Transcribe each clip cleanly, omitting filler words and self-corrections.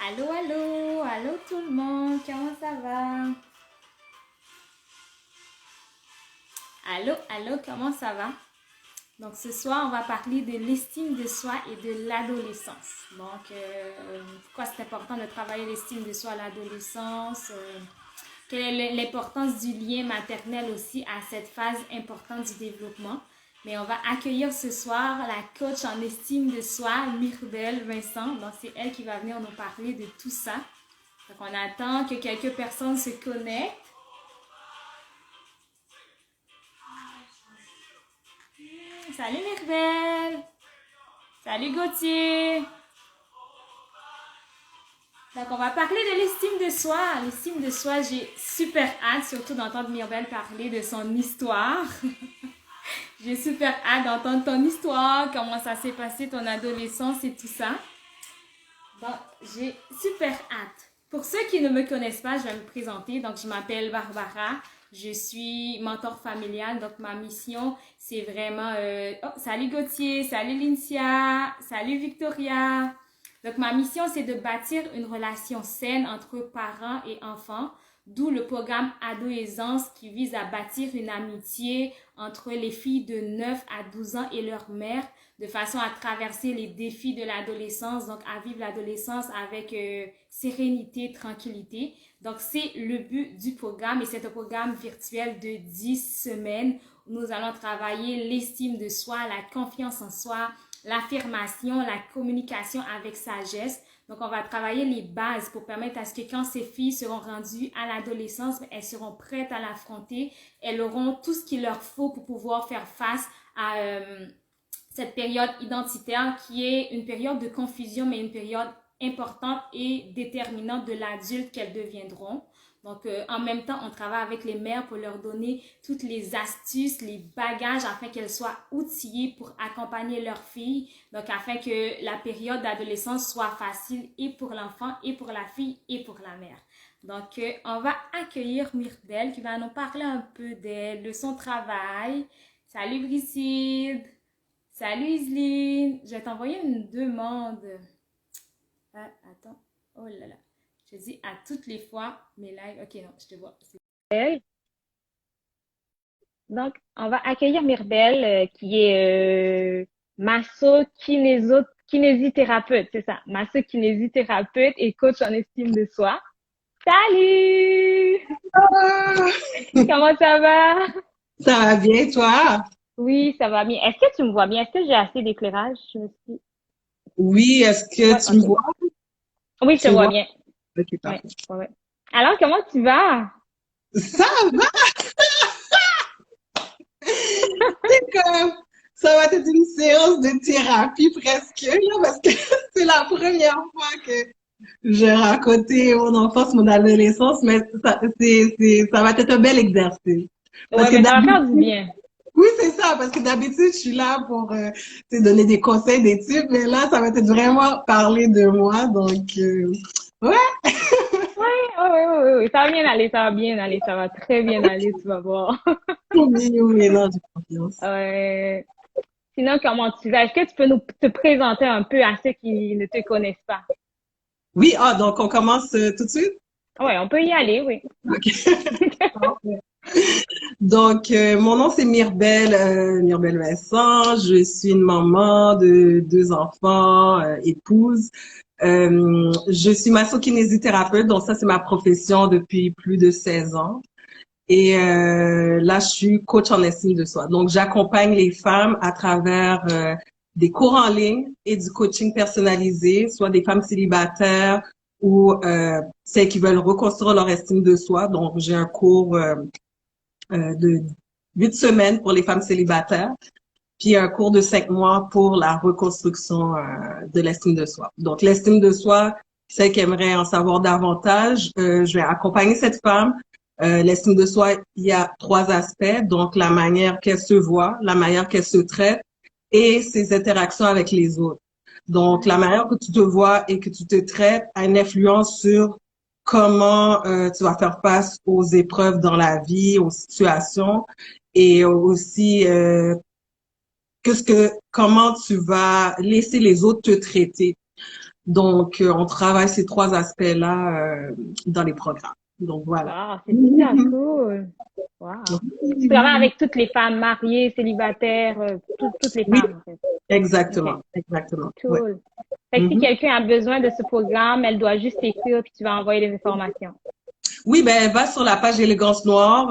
Allô, allô, allô tout le monde, comment ça va? Allô, allô, comment ça va? Donc ce soir, on va parler de l'estime de soi et de l'adolescence. Donc, pourquoi c'est important de travailler l'estime de soi à l'adolescence? Quelle est l'importance du lien maternel aussi à cette phase importante du développement? Mais on va accueillir ce soir la coach en estime de soi, Myrbel Vincent. Donc, c'est elle qui va venir nous parler de tout ça. Donc, on attend que quelques personnes se connectent. Salut Myrbel! Salut Gauthier! Donc, on va parler de l'estime de soi. L'estime de soi, j'ai super hâte, surtout d'entendre Myrbel parler de son histoire. J'ai super hâte d'entendre ton histoire, comment ça s'est passé, ton adolescence et tout ça. Donc, j'ai super hâte. Pour ceux qui ne me connaissent pas, je vais me présenter. Donc, je m'appelle Barbara. Je suis mentor familial. Donc, ma mission, c'est vraiment... Oh, salut Gauthier, salut Lincia, salut Victoria. Donc, ma mission, c'est de bâtir une relation saine entre parents et enfants, d'où le programme Ado-Aisance qui vise à bâtir une amitié entre les filles de 9 à 12 ans et leur mère, de façon à traverser les défis de l'adolescence, donc à vivre l'adolescence avec sérénité, tranquillité. Donc, c'est le but du programme et c'est un programme virtuel de 10 semaines où nous allons travailler l'estime de soi, la confiance en soi, l'affirmation, la communication avec sagesse. Donc, on va travailler les bases pour permettre à ce que quand ces filles seront rendues à l'adolescence, elles seront prêtes à l'affronter. Elles auront tout ce qu'il leur faut pour pouvoir faire face à cette période identitaire qui est une période de confusion, mais une période importante et déterminante de l'adulte qu'elles deviendront. Donc, en même temps, on travaille avec les mères pour leur donner toutes les astuces, les bagages afin qu'elles soient outillées pour accompagner leurs filles. Donc, afin que la période d'adolescence soit facile et pour l'enfant, et pour la fille, et pour la mère. Donc, on va accueillir Myrbel qui va nous parler un peu d'elle, de son travail. Salut Bricide! Salut Isline! Je vais t'envoyer une demande. Ah, attends. Oh là là. Je dis à toutes les fois mes lives. Ok, non, je te vois. Donc, on va accueillir Myrbel, qui est kinésithérapeute, c'est ça, masso-kinésithérapeute et coach en estime de soi. Salut! Ah, Comment ça va? ça va bien, toi? Oui, ça va bien. Est-ce que tu me vois bien? Est-ce que j'ai assez d'éclairage? Je me suis... Oui, est-ce Ouais, que tu me ok. vois? Oui, je te Tu me vois vois? bien. Ok, Oui, parfait. ouais, ouais. Alors, comment tu vas? Ça va, c'est comme, ça va être une séance de thérapie presque, là, parce que c'est la première fois que j'ai raconté mon enfance, mon adolescence, mais ça va être un bel exercice. Parce Ouais, que mais ça va faire du d'habitude, bien. oui, c'est ça, parce que d'habitude, je suis là pour te donner des conseils, des tips, mais là, ça va être vraiment parler de moi, donc, ouais. Oui, oui, oui, oui, oui. Ça va bien aller, ça va bien aller, ça va très bien aller, tu vas voir. Oui, oui, non, j'ai confiance. Euh, Sinon, comment tu vas? Est-ce que tu peux nous te présenter un peu à ceux qui ne te connaissent pas? Oui, ah, donc on commence tout de suite? Oui, on peut y aller, oui. OK. Donc, mon nom, c'est Myrbel, Myrbel Vincent. Je suis une maman de deux enfants, épouse. Je suis masso-kinésithérapeute, donc ça, c'est ma profession depuis plus de 16 ans. Et là, je suis coach en estime de soi. Donc, j'accompagne les femmes à travers des cours en ligne et du coaching personnalisé, soit des femmes célibataires ou celles qui veulent reconstruire leur estime de soi. Donc, j'ai un cours de 8 semaines pour les femmes célibataires, puis un cours de 5 mois pour la reconstruction de l'estime de soi. Donc, l'estime de soi, celle qui aimerait en savoir davantage, je vais accompagner cette femme. L'estime de soi, il y a trois aspects, donc la manière qu'elle se voit, la manière qu'elle se traite et ses interactions avec les autres. Donc, la manière que tu te vois et que tu te traites a une influence sur comment tu vas faire face aux épreuves dans la vie, aux situations et aussi comment tu vas laisser les autres te traiter. Donc, on travaille ces trois aspects-là dans les programmes. Donc, voilà. Wow, c'est super cool. Wow. Tu travailles avec toutes les femmes mariées, célibataires, toutes les Oui, femmes, en fait. OK, exactement, exactement. Ouais. cool. Fait que si Mhm. quelqu'un a besoin de ce programme, elle doit juste écrire puis tu vas envoyer les informations. Oui, ben, elle va sur la page Élégance Noire,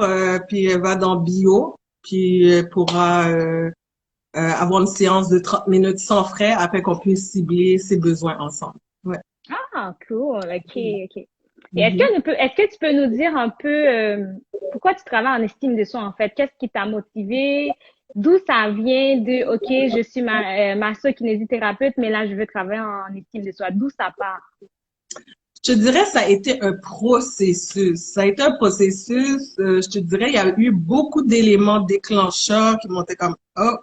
puis elle va dans Bio, puis elle pourra avoir une séance de 30 minutes sans frais afin qu'on puisse cibler ses besoins ensemble. Ouais. Ah, cool. OK, OK. Et Mhm. est-ce que tu peux nous dire un peu pourquoi tu travailles en estime de soi, en fait? Qu'est-ce qui t'a motivé? D'où ça vient de OK, je suis masso-kinésithérapeute, mais là, je veux travailler en estime de soi. D'où ça part? Je te dirais, ça a été un processus. Ça a été un processus, je te dirais, il y a eu beaucoup d'éléments déclencheurs qui m'ont été comme, oh,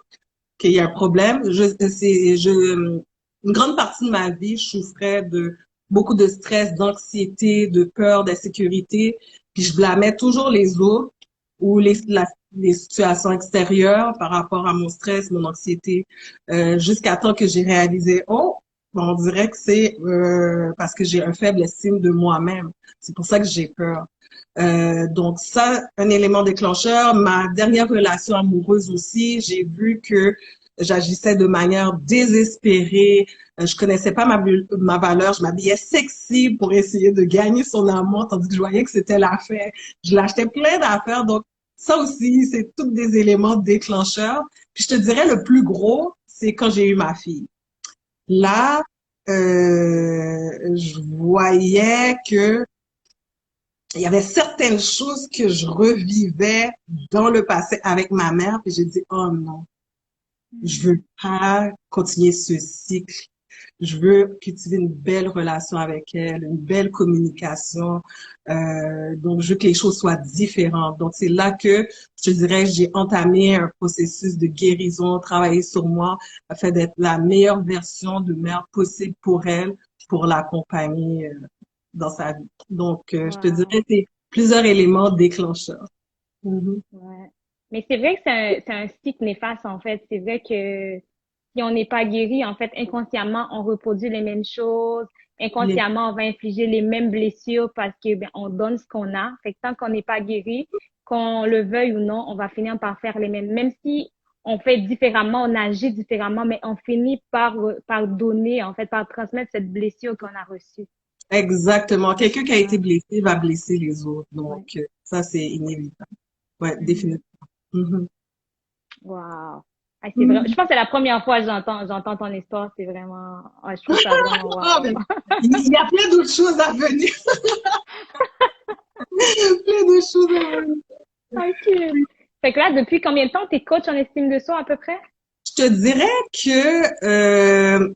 qu'il y a un problème. Une grande partie de ma vie, je souffrais de beaucoup de stress, d'anxiété, de peur, d'insécurité. Puis je blâmais toujours les autres ou les situations extérieures par rapport à mon stress, mon anxiété, jusqu'à temps que j'ai réalisé, oh, on dirait que c'est parce que j'ai un faible estime de moi-même. C'est pour ça que j'ai peur. Donc ça, un élément déclencheur. Ma dernière relation amoureuse aussi, j'ai vu que j'agissais de manière désespérée. Je connaissais pas ma valeur. Je m'habillais sexy pour essayer de gagner son amour, tandis que je voyais que c'était la fin. Je l'achetais plein d'affaires. Donc ça aussi, c'est tous des éléments déclencheurs. Puis je te dirais le plus gros, c'est quand j'ai eu ma fille. Là, je voyais que il y avait certaines choses que je revivais dans le passé avec ma mère, puis j'ai dit, oh non, je veux pas continuer ce cycle. Je veux cultiver une belle relation avec elle, une belle communication. Donc, je veux que les choses soient différentes. Donc, c'est là que, je te dirais, j'ai entamé un processus de guérison, travailler sur moi, afin d'être la meilleure version de mère possible pour elle, pour l'accompagner dans sa vie. Donc, je te Wow. dirais, c'est plusieurs éléments déclencheurs. Mhm. Ouais. Mais c'est vrai que c'est un cycle néfaste, en fait. C'est vrai que si on n'est pas guéri, en fait, inconsciemment, on reproduit les mêmes choses. Les- Inconsciemment, on va infliger les mêmes blessures parce que, ben, on donne ce qu'on a. Fait que tant qu'on n'est pas guéri, qu'on le veuille ou non, on va finir par faire les mêmes. Même si on fait différemment, on agit différemment, mais on finit par donner, en fait, par transmettre cette blessure qu'on a reçue. Exactement. Quelqu'un qui a été Ouais. blessé va blesser les autres. Donc, Ouais. ça, c'est inévitable. Ouais, Mhm. définitivement. Mhm. Wow. Ah, c'est vrai. Je Mhm. pense que c'est la première fois que j'entends ton histoire. C'est vraiment, ah, je trouve ça vraiment Ah, wow. ben, il y a plein d'autres choses à venir. Plein d'autres choses à venir. OK. Fait que là, depuis combien de temps t'es coach en estime de soi à peu près? Je te dirais que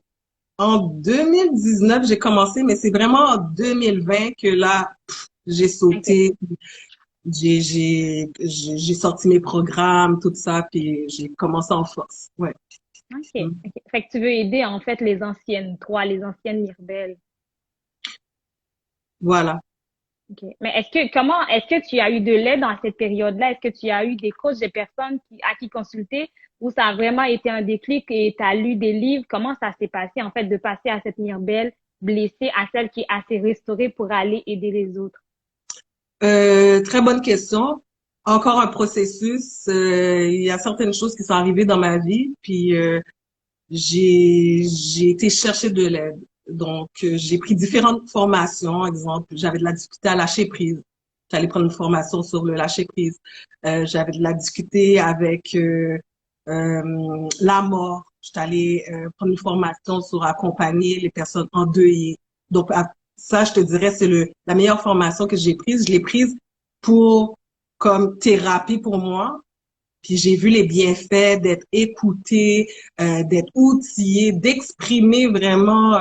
en 2019, j'ai commencé, mais c'est vraiment en 2020 que là, j'ai OK. sauté, j'ai sorti mes programmes, tout ça, puis j'ai commencé en force. Ouais. OK. OK. Fait que tu veux aider en fait les anciennes, toi, les anciennes Mirbelles. Voilà. OK. Mais est-ce que tu as eu de l'aide dans cette période-là? Est-ce que tu as eu des coachs, des personnes à qui consulter ou ça a vraiment été un déclic et tu as lu des livres? Comment ça s'est passé en fait de passer à cette Mirbelle blessée à celle qui est assez restaurée pour aller aider les autres? Très bonne question. Encore un processus. Il y a certaines choses qui sont arrivées dans ma vie, puis j'ai été chercher de l'aide. Donc, j'ai pris différentes formations. Exemple, j'avais de la difficulté à lâcher prise. J'allais prendre une formation sur le lâcher prise. J'avais de la difficulté avec la mort. J'étais allée prendre une formation sur accompagner les personnes endeuillées. Donc, ça, je te dirais, c'est la meilleure formation que j'ai prise. Je l'ai prise pour comme thérapie pour moi. Puis j'ai vu les bienfaits d'être écouté, d'être outillé, d'exprimer vraiment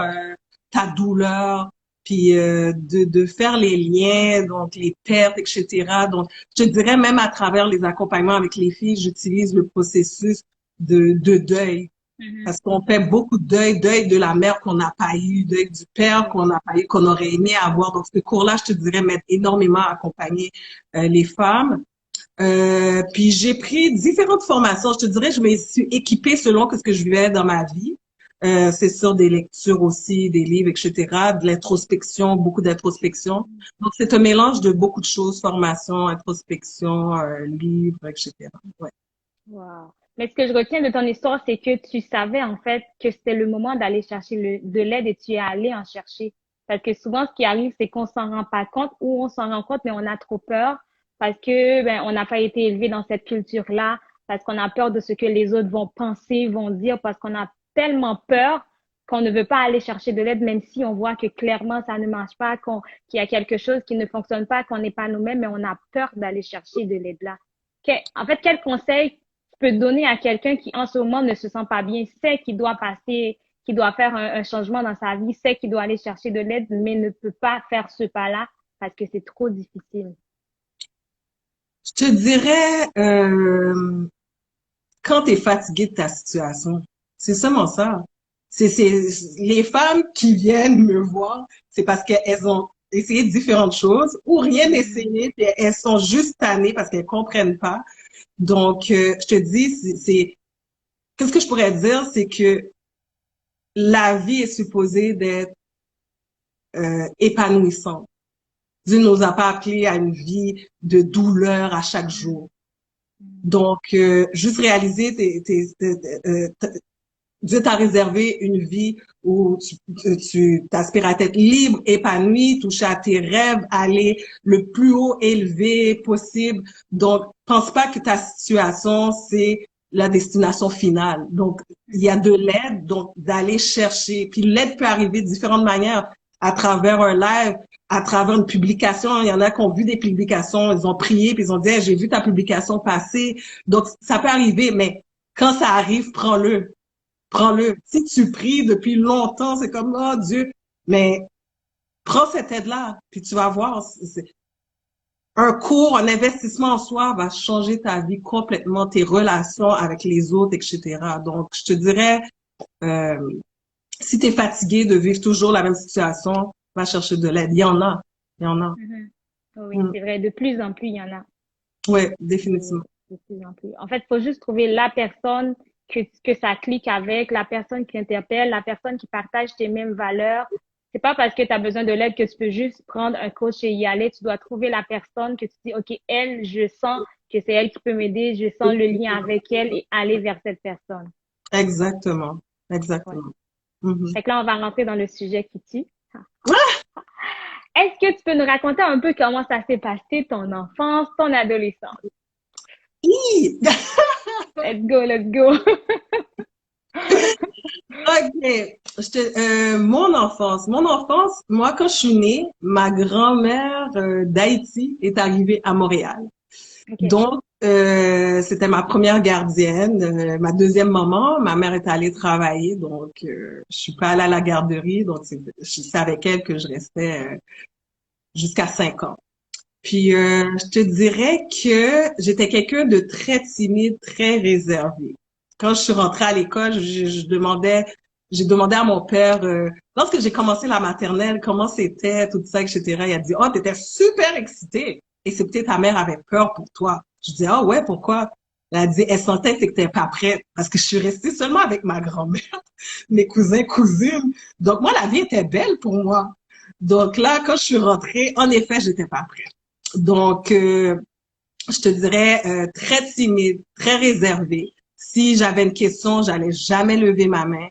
ta douleur, puis de faire les liens, donc les pertes, etc. Donc, je te dirais même à travers les accompagnements avec les filles, j'utilise le processus de deuil. Mhm. Parce qu'on fait beaucoup de deuil, deuil de la mère qu'on n'a pas eu, deuil du père Oui. qu'on n'a pas eu, qu'on aurait aimé avoir. Donc, ce cours-là, je te dirais, m'aide énormément à accompagner les femmes. Puis j'ai pris différentes formations. Je te dirais, je me suis équipée selon ce que je vivais dans ma vie. C'est sûr, des lectures aussi, des livres, etc., de l'introspection, beaucoup d'introspection. Donc, c'est un mélange de beaucoup de choses, formation, introspection, livres, etc. Ouais. Wow. Mais ce que je retiens de ton histoire, c'est que tu savais en fait que c'était le moment d'aller chercher de l'aide et tu es allé en chercher. Parce que souvent, ce qui arrive, c'est qu'on s'en rend pas compte ou on s'en rend compte, mais on a trop peur parce que ben on n'a pas été élevé dans cette culture-là, parce qu'on a peur de ce que les autres vont penser, vont dire, parce qu'on a tellement peur qu'on ne veut pas aller chercher de l'aide, même si on voit que clairement ça ne marche pas, qu'il y a quelque chose qui ne fonctionne pas, qu'on n'est pas nous-mêmes, mais on a peur d'aller chercher de l'aide là. En fait, quel conseil peux donner à quelqu'un qui en ce moment ne se sent pas bien, sait qu'il doit passer, qu'il doit faire un changement dans sa vie, sait qu'il doit aller chercher de l'aide, mais ne peut pas faire ce pas-là parce que c'est trop difficile. Je te dirais, quand tu es fatigué de ta situation, c'est seulement ça. C'est les femmes qui viennent me voir, c'est parce qu'elles ont essayé différentes choses ou rien essayé, puis elles sont juste tannées parce qu'elles comprennent pas. Donc, je te dis, qu'est-ce que je pourrais dire, c'est que la vie est supposée d'être épanouissante. Dieu nous a pas appelés à une vie de douleur à chaque jour. Donc, juste réaliser, Dieu t'a réservé une vie où tu t'aspires à être libre, épanoui, toucher à tes rêves, aller le plus haut élevé possible. Donc, pense pas que ta situation, c'est la destination finale. Donc, il y a de l'aide, donc d'aller chercher. Puis l'aide peut arriver de différentes manières, à travers un live, à travers une publication. Il y en a qui ont vu des publications, ils ont prié, puis ils ont dit hey, j'ai vu ta publication passer. Donc, ça peut arriver, mais quand ça arrive, prends-le. Prends-le. Si tu pries depuis longtemps, c'est comme, oh Dieu, mais prends cette aide-là, puis tu vas voir. Un cours, un investissement en soi va changer ta vie complètement, tes relations avec les autres, etc. Donc, je te dirais, euh, si tu es fatigué de vivre toujours la même situation, va chercher de l'aide. Il y en a. Il y en a. Mhm. Oui, Mm. c'est vrai. De plus en plus, il y en a. Ouais, De, définitivement. de plus en plus. En fait, il faut juste trouver la personne que ça clique avec, la personne qui interpelle, la personne qui partage tes mêmes valeurs. C'est pas parce que tu as besoin de l'aide que tu peux juste prendre un coach et y aller. Tu dois trouver la personne que tu dis, OK, elle, je sens que c'est elle qui peut m'aider, je sens le lien avec elle et aller vers cette personne. Exactement. Ouais. Exactement. Mhm. Fait que là, on va rentrer dans le sujet qui tue. Est-ce que tu peux nous raconter un peu comment ça s'est passé, ton enfance, ton adolescence? Hi! Let's go, let's go. Ok, mon enfance, moi quand je suis née, ma grand-mère d'Haïti est arrivée à Montréal. OK. Donc c'était ma première gardienne, ma deuxième maman. Ma mère est allée travailler, donc je suis pas allée à la garderie, donc c'est avec elle que je restais jusqu'à 5 ans. Puis je te dirais que j'étais quelqu'un de très timide, très réservé. Quand je suis rentrée à l'école, j'ai demandé à mon père, lorsque j'ai commencé la maternelle, comment c'était, tout ça, etc. Il a dit, oh, t'étais super excitée. Et c'est peut-être ta mère avait peur pour toi. Je dis, ah ouais, pourquoi? Elle a dit, elle sentait que t'étais pas prête parce que je suis restée seulement avec ma grand-mère, mes cousins, cousines. Donc moi, la vie était belle pour moi. Donc là, quand je suis rentrée, en effet, j'étais pas prête. Donc, je te dirais très timide, très réservée. Si j'avais une question, j'allais jamais lever ma main.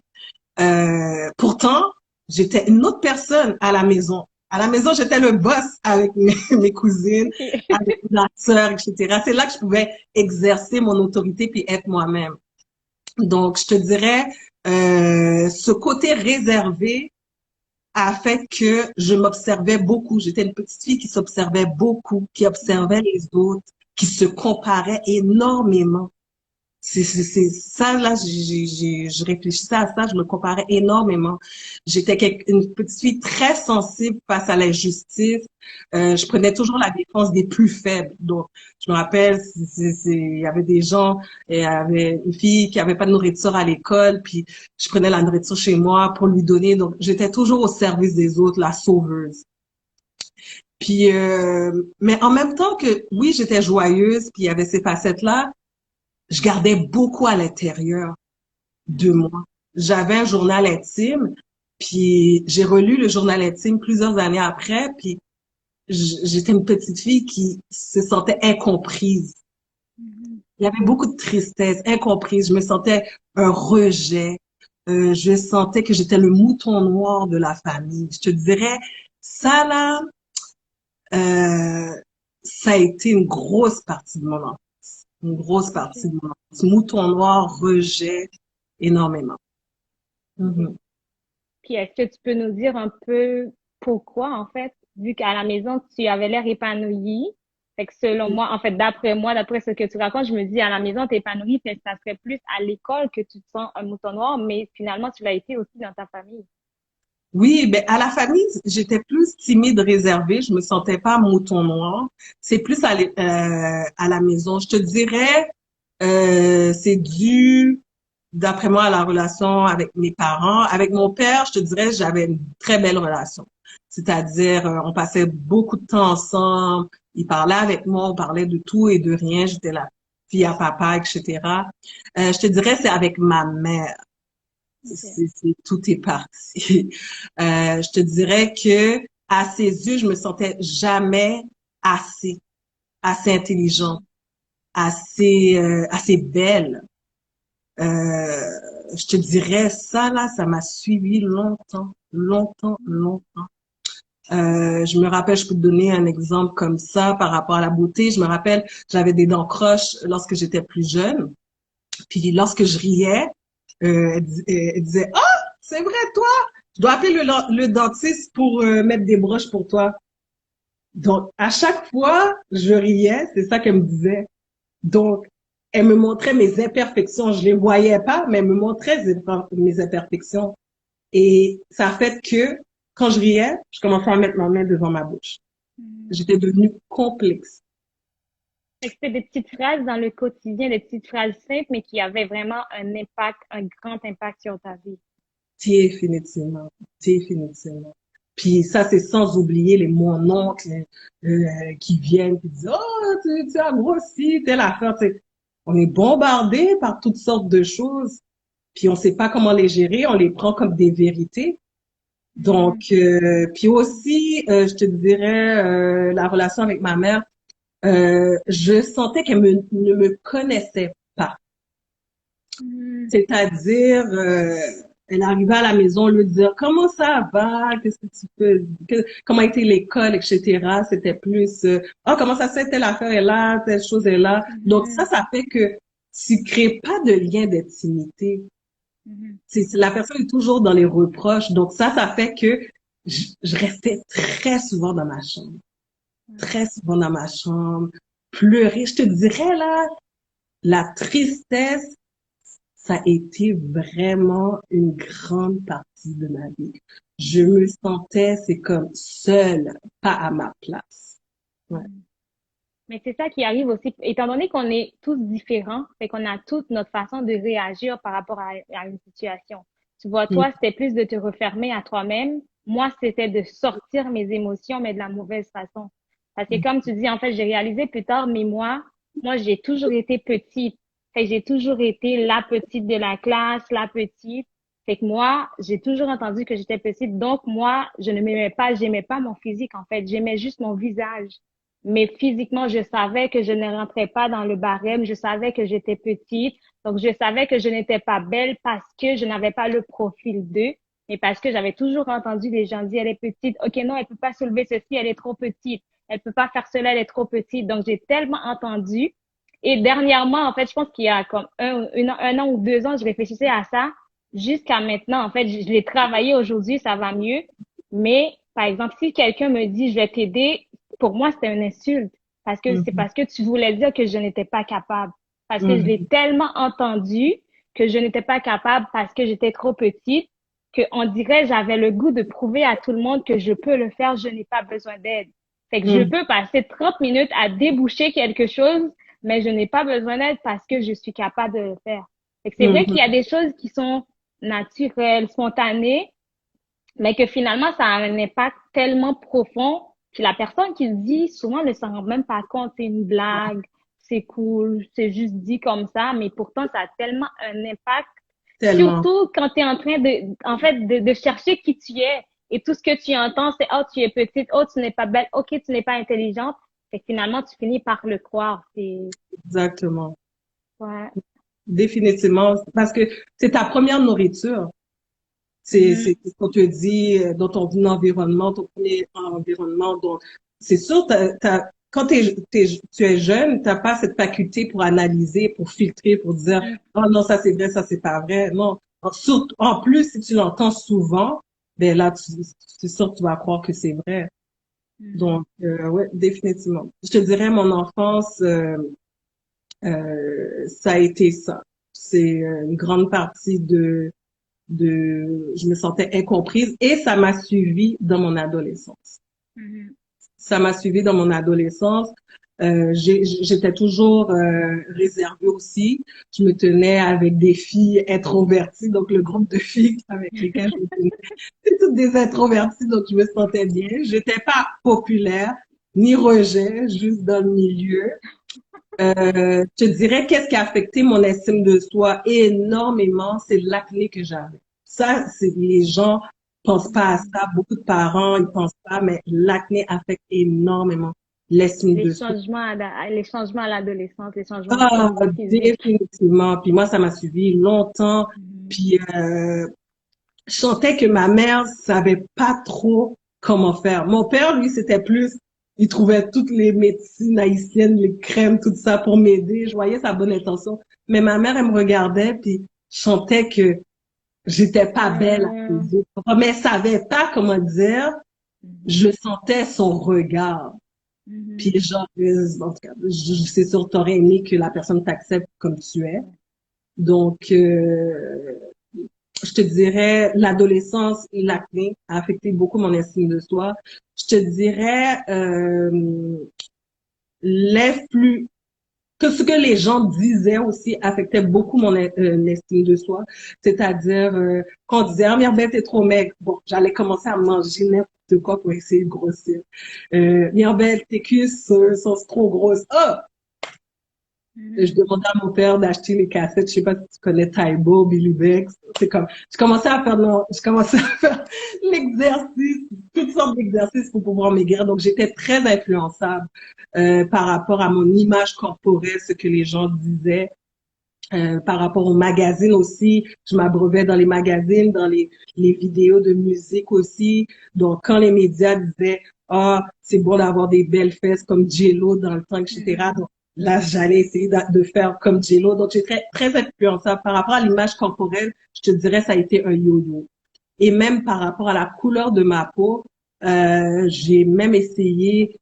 Pourtant, j'étais une autre personne à la maison. À la maison, j'étais le boss avec mes cousines, OK. avec ma sœur, etc. C'est là que je pouvais exercer mon autorité puis être moi-même. Donc, je te dirais, ce côté réservé a fait que je m'observais beaucoup. J'étais une petite fille qui s'observait beaucoup, qui observait les autres, qui se comparait énormément. C'est ça, là, je réfléchissais à ça, je me comparais énormément. J'étais une petite fille très sensible face à l'injustice. Je prenais toujours la défense des plus faibles. Donc, je me rappelle, il y avait des gens, il y avait une fille qui avait pas de nourriture à l'école, puis je prenais la nourriture chez moi pour lui donner. Donc, j'étais toujours au service des autres, la sauveuse. Puis, mais en même temps que, oui, j'étais joyeuse, puis il y avait ces facettes-là, je gardais beaucoup à l'intérieur de moi. j'avais un journal intime, puis j'ai relu le journal intime plusieurs années après, puis j'étais une petite fille qui se sentait incomprise. Mhm. Il y avait beaucoup de tristesse, incomprise. Je me sentais un rejet. Je sentais que j'étais le mouton noir de la famille. Je te dirais, ça là, euh, ça a été une grosse partie de mon enfance. Une grosse partie Ok, de mon enfance. Mouton noir, rejet, énormément. ok. Mhm. Puis est-ce que tu peux nous dire un peu pourquoi, en fait, vu qu'à la maison, tu avais l'air épanoui? Fait que selon moi, en fait, d'après moi, d'après ce que tu racontes, je me dis à la maison, t'es épanoui, mais ça serait plus à l'école que tu te sens un mouton noir, mais finalement, tu l'as été aussi dans ta famille. Oui, ben à la famille, j'étais plus timide, réservée. Je me sentais pas mouton noir. C'est plus à la maison. Je te dirais, c'est dû, d'après moi, à la relation avec mes parents. Avec mon père, je te dirais, j'avais une très belle relation. C'est-à-dire, on passait beaucoup de temps ensemble. Il parlait avec moi, on parlait de tout et de rien. J'étais la fille à papa, etc. Je te dirais, c'est avec ma mère. Ok. Tout est parti. Je te dirais que à ses yeux, je me sentais jamais assez, assez intelligente, assez belle. Je te dirais ça là, ça m'a suivi longtemps, longtemps, longtemps. Je me rappelle, je peux te donner un exemple comme ça par rapport à la beauté. Je me rappelle, j'avais des dents croches lorsque j'étais plus jeune. Puis lorsque je riais, elle disait, ah, c'est vrai, toi, je dois appeler le dentiste pour mettre des broches pour toi. Donc, à chaque fois, je riais, c'est ça qu'elle me disait. Donc, elle me montrait mes imperfections. Je les voyais pas, mais elle me montrait mes imperfections. Et ça a fait que, quand je riais, je commençais à mettre ma main devant ma bouche. Mhm. J'étais devenue complexe. Fait que c'était des petites phrases dans le quotidien, des petites phrases simples, mais qui avaient vraiment un impact, un grand impact sur ta vie. Définitivement, définitivement. Puis ça, c'est sans oublier les mon oncle qui viennent qui disent oh tu as grossi telle affaire. Tu sais. On est bombardé par toutes sortes de choses, puis on sait pas comment les gérer, on les prend comme des vérités. Donc Mhm. puis aussi, je te dirais la relation avec ma mère, je sentais qu'elle ne me connaissait pas. Mhm. C'est-à-dire, elle arrivait à la maison, lui dire comment ça va, qu'est-ce que tu fais, comment était l'école, etc. C'était plus, oh comment ça se fait, telle affaire est là, telle chose est là. Donc Mhm. ça fait que tu crées pas de lien d'intimité. Mhm. La personne est toujours dans les reproches. Donc ça fait que je restais très souvent dans ma chambre, Mhm. très souvent dans ma chambre, pleurer. Je te dirais là, la tristesse ça a été vraiment une grande partie de ma vie. Je me sentais, c'est comme seule, pas à ma place. Ouais. Mhm. Mais c'est ça qui arrive aussi, étant donné qu'on est tous différents, fait qu'on a toute notre façon de réagir par rapport à une situation. Tu vois, Mm, toi, c'était plus de te refermer à toi-même. Moi, c'était de sortir mes émotions, mais de la mauvaise façon. Parce que comme tu dis, en fait, j'ai réalisé plus tard, mais moi, j'ai toujours été petite. Fait que j'ai toujours été la petite de la classe, la petite. Fait que moi, j'ai toujours entendu que j'étais petite. Donc, moi, je ne m'aimais pas, j'aimais pas mon physique, en fait. J'aimais juste mon visage. Mais physiquement, je savais que je ne rentrais pas dans le barème. Je savais que j'étais petite. Donc, je savais que je n'étais pas belle parce que je n'avais pas le profil d'eux, mais parce que j'avais toujours entendu les gens dire, elle est petite. OK, non, elle peut pas soulever ceci, elle est trop petite. Elle peut pas faire cela, elle est trop petite. Donc, j'ai tellement entendu. Et dernièrement, en fait, je pense qu'il y a comme un an ou 2 ans, je réfléchissais à ça. Jusqu'à maintenant, en fait, je l'ai travaillé aujourd'hui, ça va mieux. Mais, par exemple, si quelqu'un me dit, je vais t'aider, pour moi, c'était une insulte. Parce que c'est mhm, parce que tu voulais dire que je n'étais pas capable. Parce que je l'ai mhm, tellement entendu que je n'étais pas capable parce que j'étais trop petite, que on dirait j'avais le goût de prouver à tout le monde que je peux le faire, je n'ai pas besoin d'aide. Fait que je mhm, peux passer 30 minutes à déboucher quelque chose, mais je n'ai pas besoin d'aide parce que je suis capable de le faire. Fait que c'est vrai qu'il y a mhm, des choses qui sont naturelles, spontanées, mais que finalement, ça a un impact tellement profond. Puis la personne qui le dit, souvent, ne s'en rend même pas compte. C'est une blague, c'est cool, c'est juste dit comme ça, mais pourtant, ça a tellement un impact tellement. Surtout quand tu es en train en fait, de chercher qui tu es. Et tout ce que tu entends, c'est, oh, tu es petite, oh, tu n'es pas belle, ok, tu n'es pas intelligente. Fait que finalement, tu finis par le croire. Exactement. Ouais. Définitivement. Parce que c'est ta première nourriture. C'est Mhm. ce qu'on te dit dans ton environnement, ton premier environnement. Donc, c'est sûr, quand tu es jeune, t'as pas cette faculté pour analyser, pour filtrer, pour dire, Mhm. oh non, ça c'est vrai, ça c'est pas vrai. Non. Surtout, en plus, si tu l'entends souvent, ben là, c'est sûr que tu vas croire que c'est vrai. Mhm. Donc, ouais, définitivement. Je te dirais, mon enfance, ça a été ça. C'est une grande partie je me sentais incomprise et ça m'a suivi dans mon adolescence. Mhm. Ça m'a suivi dans mon adolescence. J'étais toujours réservée aussi. Je me tenais avec des filles introverties, donc le groupe de filles avec lesquelles je me tenais, c'est toutes des introverties, donc je me sentais bien. J'étais pas populaire ni rejet, juste dans le milieu. Je te dirais qu'est-ce qui a affecté mon estime de soi énormément, c'est l'acné que j'avais. Ça, c'est les gens pensent pas à Mhm. ça. Beaucoup de parents, ils pensent pas, mais l'acné affecte énormément l'estime de soi. Les changements à l'adolescence, les changements au Ah, niveau physique. définitivement. Puis moi, ça m'a suivi longtemps. Mhm. Puis je sentais que ma mère savait pas trop comment faire. Mon père, lui, c'était plus, il trouvait toutes les médecines haïtiennes, les crèmes, tout ça pour m'aider. Je voyais sa bonne intention. Mais ma mère, elle me regardait, puis je sentais que j'étais pas belle à ses Mhm. yeux. Mais elle savait pas comment dire. Mhm. Je sentais son regard. Puis Mhm. genre, en tout cas, c'est sûr, t'aurais aimé que la personne t'accepte comme tu es. Donc, je te dirais, l'adolescence et l'acné a affecté beaucoup mon estime de soi. Je te dirais, lève plus, que ce que les gens disaient aussi affectait beaucoup mon estime de soi. C'est-à-dire, quand on disait, ah, Mireille, t'es trop maigre. Bon, j'allais commencer à manger n'importe quoi pour essayer de grossir. Mireille, tes cuisses sont trop grosses. Oh, je Mhm. demandais à mon père d'acheter les cassettes. Je sais pas si tu connais Taïbo, Billy Bex. C'est comme, je commençais à faire, non, je commençais à faire l'exercice, toutes sortes d'exercices pour pouvoir maigrir. Donc, j'étais très influençable, par rapport à mon image corporelle, ce que les gens disaient. Par rapport aux magazines aussi, je m'abreuvais dans les magazines, dans les vidéos de musique aussi. Donc, quand les médias disaient, ah, c'est bon d'avoir des belles fesses comme J-Lo dans le temps, etc. Mhm. Donc, là, j'allais essayer de faire comme J-Lo. Donc, j'étais très influençable. Par rapport à l'image corporelle, je te dirais, ça a été un yo-yo. Et même par rapport à la couleur de ma peau, j'ai même essayé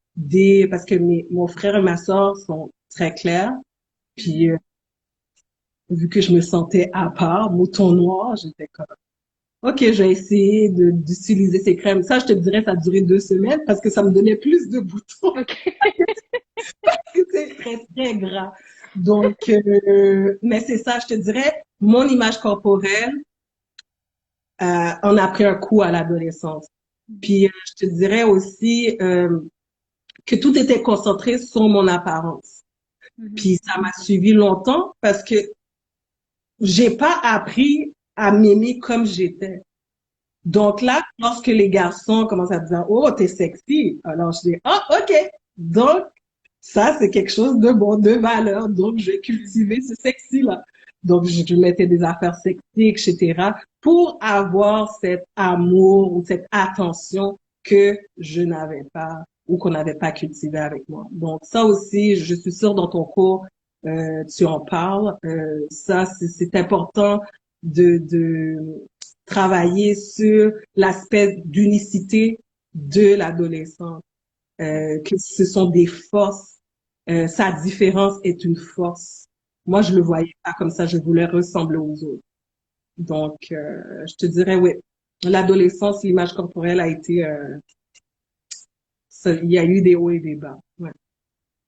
parce que mon frère et ma soeur sont très clairs. Puis, Mhm. vu que je me sentais à part, mouton noir, j'étais comme, OK, je vais essayer d'utiliser ces crèmes. Ça, je te dirais, ça a duré 2 semaines parce que ça me donnait plus de boutons. OK. C'est très, très gras. Donc, mais c'est ça, je te dirais, mon image corporelle en a pris un coup à l'adolescence. Puis, je te dirais aussi que tout était concentré sur mon apparence. Mhm. Puis, ça m'a suivi longtemps parce que j'ai pas appris à m'aimer comme j'étais. Donc là, lorsque les garçons commencent à dire, oh, t'es sexy, alors je dis, ah, ok. Donc, ça, c'est quelque chose de bon, de valeur. Donc, je vais cultiver ce sexy-là. Donc, je mettais des affaires sexy, etc., pour avoir cet amour ou cette attention que je n'avais pas ou qu'on n'avait pas cultivé avec moi. Donc, ça aussi, je suis sûre dans ton cours, tu en parles. Ça, c'est important de travailler sur l'aspect d'unicité de l'adolescent, que ce sont des forces. Sa différence est une force. Moi, je le Mhm. voyais pas comme ça. Je voulais ressembler aux autres. Donc, je te dirais, oui, l'adolescence, l'image corporelle a été, il y a eu des hauts et des bas. Ouais.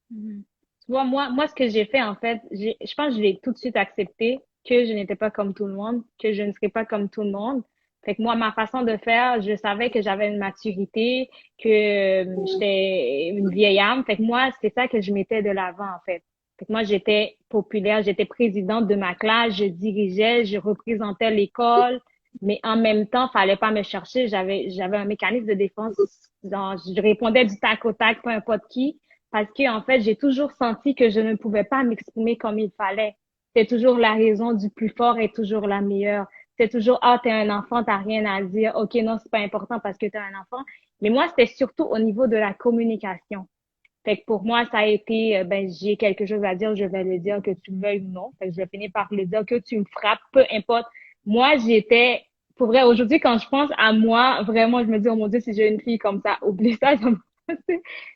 Mhm. Tu vois, moi, ce que j'ai fait, en fait, je pense que je l'ai tout de suite accepté que je n'étais pas comme tout le monde, que je ne serais pas comme tout le monde. Fait que moi, ma façon de faire, je savais que j'avais une maturité, que j'étais une vieille âme. Fait que moi, c'est ça que je mettais de l'avant, en fait. Fait que moi, j'étais populaire, j'étais présidente de ma classe, je dirigeais, je représentais l'école, mais en même temps, fallait pas me chercher. J'avais un mécanisme de défense. Je répondais du tac au tac, peu importe qui, parce que, en fait, j'ai toujours senti que je ne pouvais pas m'exprimer comme il fallait. C'est toujours la raison du plus fort est toujours la meilleure. C'est toujours, ah, t'es un enfant, t'as rien à dire. OK, non, c'est pas important parce que t'es un enfant. Mais moi, c'était surtout au niveau de la communication. Fait que pour moi, ça a été, ben, j'ai quelque chose à dire, je vais le dire que tu le veuilles ou non. Fait que je vais finir par le dire que tu me frappes, peu importe. Moi, j'étais, pour vrai, aujourd'hui, quand je pense à moi, vraiment, je me dis, oh mon Dieu, si j'ai une fille comme ça, oublie ça, ça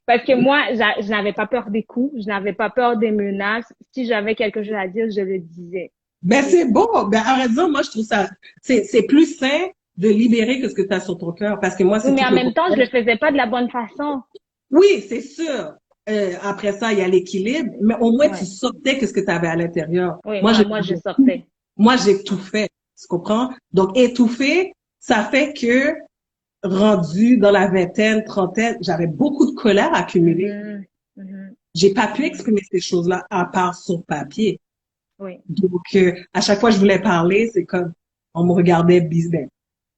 parce que moi, je n'avais pas peur des coups, je n'avais pas peur des menaces. Si j'avais quelque chose à dire, je le disais. Ben, Et- c'est beau. Ben, à raison, moi, je trouve ça, c'est plus sain de libérer que ce que tu as sur ton cœur. Parce que moi, Oui, c'est mais tout en le même temps, je le contraire. faisais pas de la bonne façon. Oui, c'est sûr. Après ça, il y a l'équilibre, mais au moins, tu Ouais. sortais que ce que tu avais à l'intérieur. Oui, Moi, j'ai moi, je sortais. moi, j'ai tout fait. Tu comprends? Donc, étouffer, ça fait que, rendu dans la vingtaine, trentaine, j'avais beaucoup de colère accumulée. Mhm. Mhm. J'ai pas pu Mhm. exprimer ces choses-là à part sur papier. Oui. Donc, à chaque fois que je voulais parler, c'est comme, on me regardait bizarre.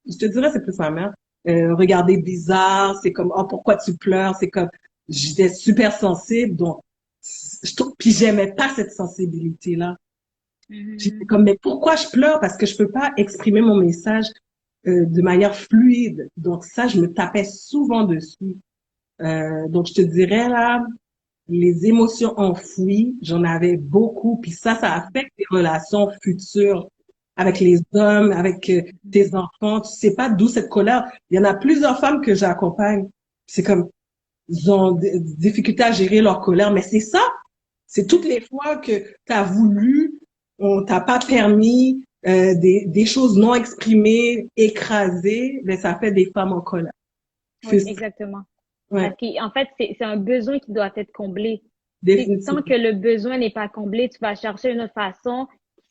Je te dirais, c'est plus ma mère. Regarder bizarre, c'est comme, oh, pourquoi tu pleures? C'est comme, j'étais super sensible, donc, puis j'aimais pas cette sensibilité-là. J'étais Mhm. comme, mais pourquoi je pleure? Parce que je peux pas exprimer mon message de manière fluide. Donc ça, je me tapais souvent dessus. Donc je te dirais là, les émotions enfouies, j'en avais beaucoup. Puis ça affecte les relations futures avec les hommes, avec tes enfants. Tu sais pas d'où cette colère. Il y en a plusieurs femmes que j'accompagne. C'est comme, ils ont des difficultés à gérer leur colère, mais c'est ça. C'est toutes les fois que tu as voulu, on t'a pas permis, des choses non exprimées, écrasées, mais ça fait des femmes en colère. Oui, Frustrées. exactement. Ouais, Parce qu'en fait, c'est un besoin qui doit être comblé. Tant que définitivement. le besoin n'est pas comblé, tu vas chercher une autre façon.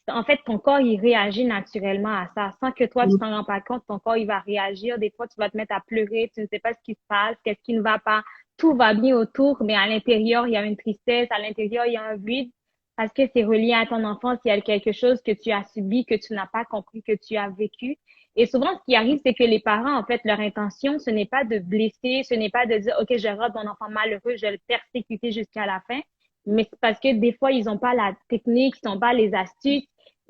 En fait, ton corps, il réagit naturellement à ça. Sans que toi, tu t'en rends pas compte, ton corps, il va réagir. Des fois, tu vas te mettre à pleurer, tu ne sais pas ce qui se passe, qu'est-ce qui ne va pas. Tout va bien autour, mais à l'intérieur, il y a une tristesse, à l'intérieur, il y a un vide. Parce que c'est relié à ton enfance, il y a quelque chose que tu as subi, que tu n'as pas compris, que tu as vécu. Et souvent, ce qui arrive, c'est que les parents, en fait, leur intention, ce n'est pas de blesser, ce n'est pas de dire, OK, je rends mon enfant malheureux, je vais le persécuter jusqu'à la fin. Mais c'est parce que des fois, ils n'ont pas la technique, ils n'ont pas les astuces.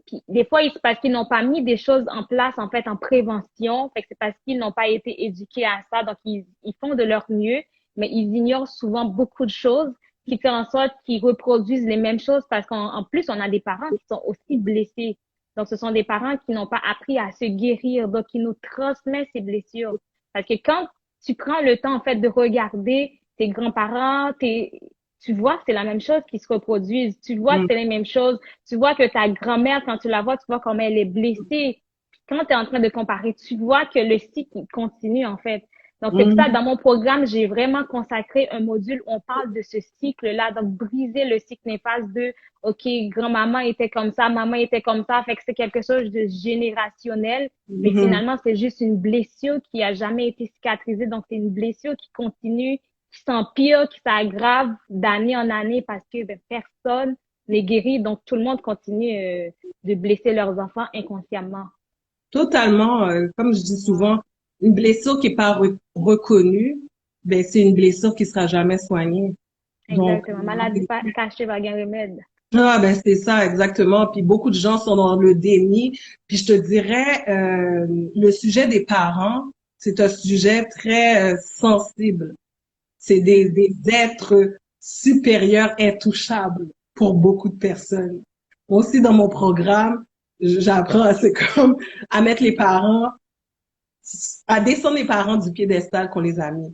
Puis, des fois, c'est parce qu'ils n'ont pas mis des choses en place, en fait, en prévention. Fait que c'est parce qu'ils n'ont pas été éduqués à ça. Donc, ils font de leur mieux, mais ils ignorent souvent beaucoup de choses qui font en sorte qu'ils reproduisent les mêmes choses parce qu'en plus, on a des parents qui sont aussi blessés. Donc, ce sont des parents qui n'ont pas appris à se guérir, donc qui nous transmettent ces blessures. Parce que quand tu prends le temps, en fait, de regarder tes grands-parents, tu vois que c'est la même chose qui se reproduisent. Tu vois que Mm, c'est les mêmes choses. Tu vois que ta grand-mère, quand tu la vois, tu vois comment elle est blessée. Puis quand tu es en train de comparer, tu vois que le cycle continue, en fait. Donc, c'est pour ça, mm, dans mon programme, j'ai vraiment consacré un module où on parle de ce cycle-là. Donc, briser le cycle néfaste de OK, grand-maman était comme ça, maman était comme ça, fait que c'est quelque chose de générationnel, mais mhm. finalement, c'est juste une blessure qui a jamais été cicatrisée, donc c'est une blessure qui continue, qui s'empire, qui s'aggrave d'année en année parce que ben, personne n'est guéri, donc tout le monde continue de blesser leurs enfants inconsciemment. Totalement, comme je dis Ouais, souvent, une blessure qui est pas reconnue, ben c'est une blessure qui sera jamais soignée. Donc, exactement. Maladie pas cachée, va gagner remède. ah ben c'est ça exactement. Puis beaucoup de gens sont dans le déni. Puis je te dirais, le sujet des parents, c'est un sujet très sensible. C'est Mhm. des êtres supérieurs, intouchables pour beaucoup de personnes. Moi aussi dans mon programme, j'apprends c'est comme à mettre les parents, à descendre les parents du piédestal qu'on les a mis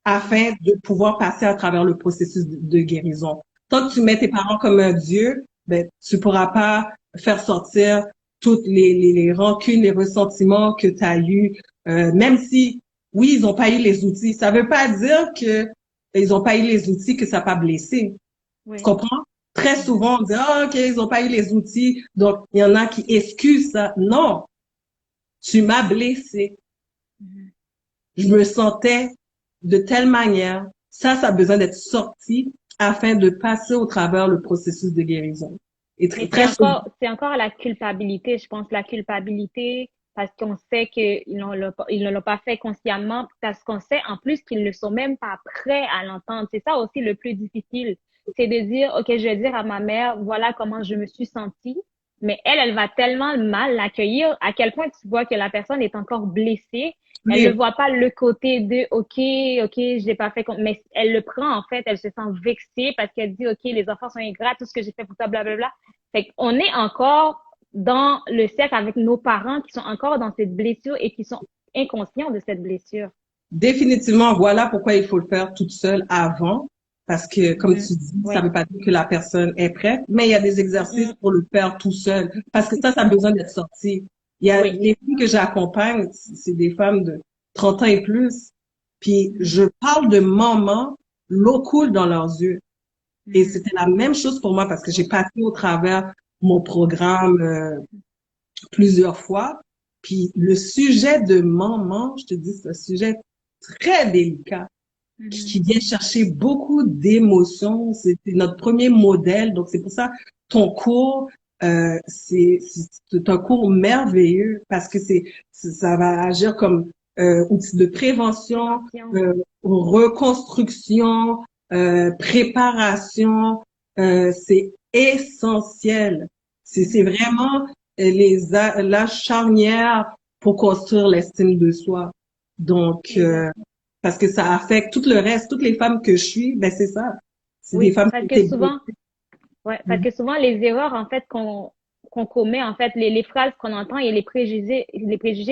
afin de pouvoir passer à travers le processus de guérison. Tant que tu mets tes parents comme un dieu, ben, tu pourras pas faire sortir toutes les rancunes, les ressentiments que tu as eus, même si, oui, ils ont pas eu les outils. Ça veut pas dire que ils ont pas eu les outils que ça n'a pas blessé. Tu Oui. comprends? Très Mhm. souvent, on dit, ah, OK, ils ont pas eu les outils, donc il y en a qui excusent ça. Non, tu m'as blessé. Mhm. Je me sentais de telle manière. Ça a besoin d'être sorti afin de passer au travers le processus de guérison. Et très, Mais très souvent, c'est encore la culpabilité, je pense, la culpabilité parce qu'on sait ils ne l'ont pas fait consciemment, parce qu'on sait en plus qu'ils ne sont même pas prêts à l'entendre. C'est ça aussi le plus difficile. C'est de dire, OK, je vais dire à ma mère, voilà comment je me suis sentie, mais elle va tellement mal l'accueillir à quel point tu vois que la personne est encore blessée. Elle ne oui, voit pas le côté de, OK, je l'ai pas fait, mais elle le prend en fait, elle se sent vexée parce qu'elle dit, OK, les enfants sont ingrats, tout ce que j'ai fait pour toi, blablabla. Fait qu'on est encore dans le cercle avec nos parents qui sont encore dans cette blessure et qui sont inconscients de cette blessure. définitivement, voilà pourquoi il faut le faire toute seule avant. Parce que, comme Mhm. tu dis, ça Oui. veut pas dire que la personne est prête, mais il y a des exercices Mhm. pour le faire tout seul. Parce que ça a besoin d'être sorti. Il y a Oui. les filles que j'accompagne, c'est des femmes de 30 ans et plus. Puis, je parle de moments, l'eau coule dans leurs yeux. Et Mhm. c'était la même chose pour moi parce que j'ai passé au travers mon programme plusieurs fois. Puis le sujet de maman, je te dis, c'est un sujet très délicat qui Mhm. vient chercher beaucoup d'émotions. C'était notre premier modèle. Donc c'est pour ça ton cours, c'est un cours merveilleux parce que ça va agir comme outil de prévention, Prévention. reconstruction, préparation. C'est essentiel. C'est Mhm. vraiment la charnière pour construire l'estime de soi. Donc, Exact. parce que ça affecte tout le reste, toutes les femmes que je suis, ben c'est ça. C'est des Oui, femmes qui parce ont que été souvent, blessées. ouais, parce Mhm. que souvent les erreurs en fait qu'on commet en fait les phrases qu'on entend et les préjugés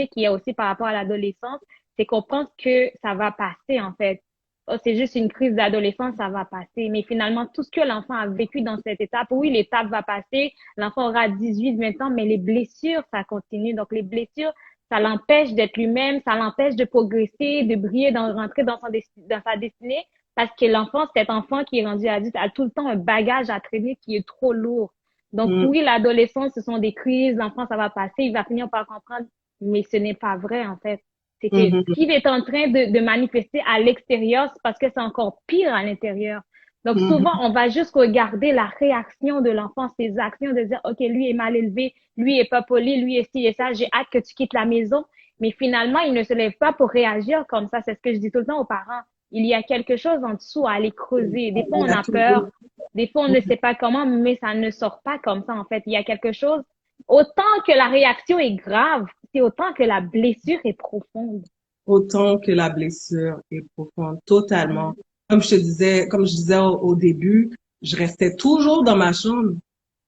qu'il y a aussi par rapport à l'adolescence, c'est qu'on pense que ça va passer en fait. Oh, c'est juste une crise d'adolescence, ça va passer. Mais finalement, tout ce que l'enfant a vécu dans cette étape, oui, l'étape va passer, l'enfant aura 18, 20 ans, mais les blessures, ça continue. Donc les blessures, ça l'empêche d'être lui-même, ça l'empêche de progresser, de briller, de rentrer dans sa destinée. Parce que l'enfant, cet enfant qui est rendu adulte, a tout le temps un bagage à traîner qui est trop lourd. Donc Mhm. oui, l'adolescence, ce sont des crises, l'enfant, ça va passer, il va finir par comprendre, mais ce n'est pas vrai en fait. C'est que Mhm. ce qu'il est en train de manifester à l'extérieur, c'est parce que c'est encore pire à l'intérieur. Donc souvent, Mhm. on va juste regarder la réaction de l'enfant, ses actions, de dire, OK, lui est mal élevé, lui est pas poli, lui est ci et ça, j'ai hâte que tu quittes la maison. Mais finalement, il ne se lève pas pour réagir comme ça. C'est ce que je dis tout le temps aux parents. Il y a quelque chose en dessous à aller creuser. Des fois, Il y on a a toujours. peur. Des fois, on ne sait pas comment, mais ça ne sort pas comme ça, en fait. Il y a quelque chose. Autant que la réaction est grave, c'est autant que la blessure est profonde. Autant que la blessure est profonde, totalement. Mhm. Comme je disais au début, je restais toujours dans ma chambre.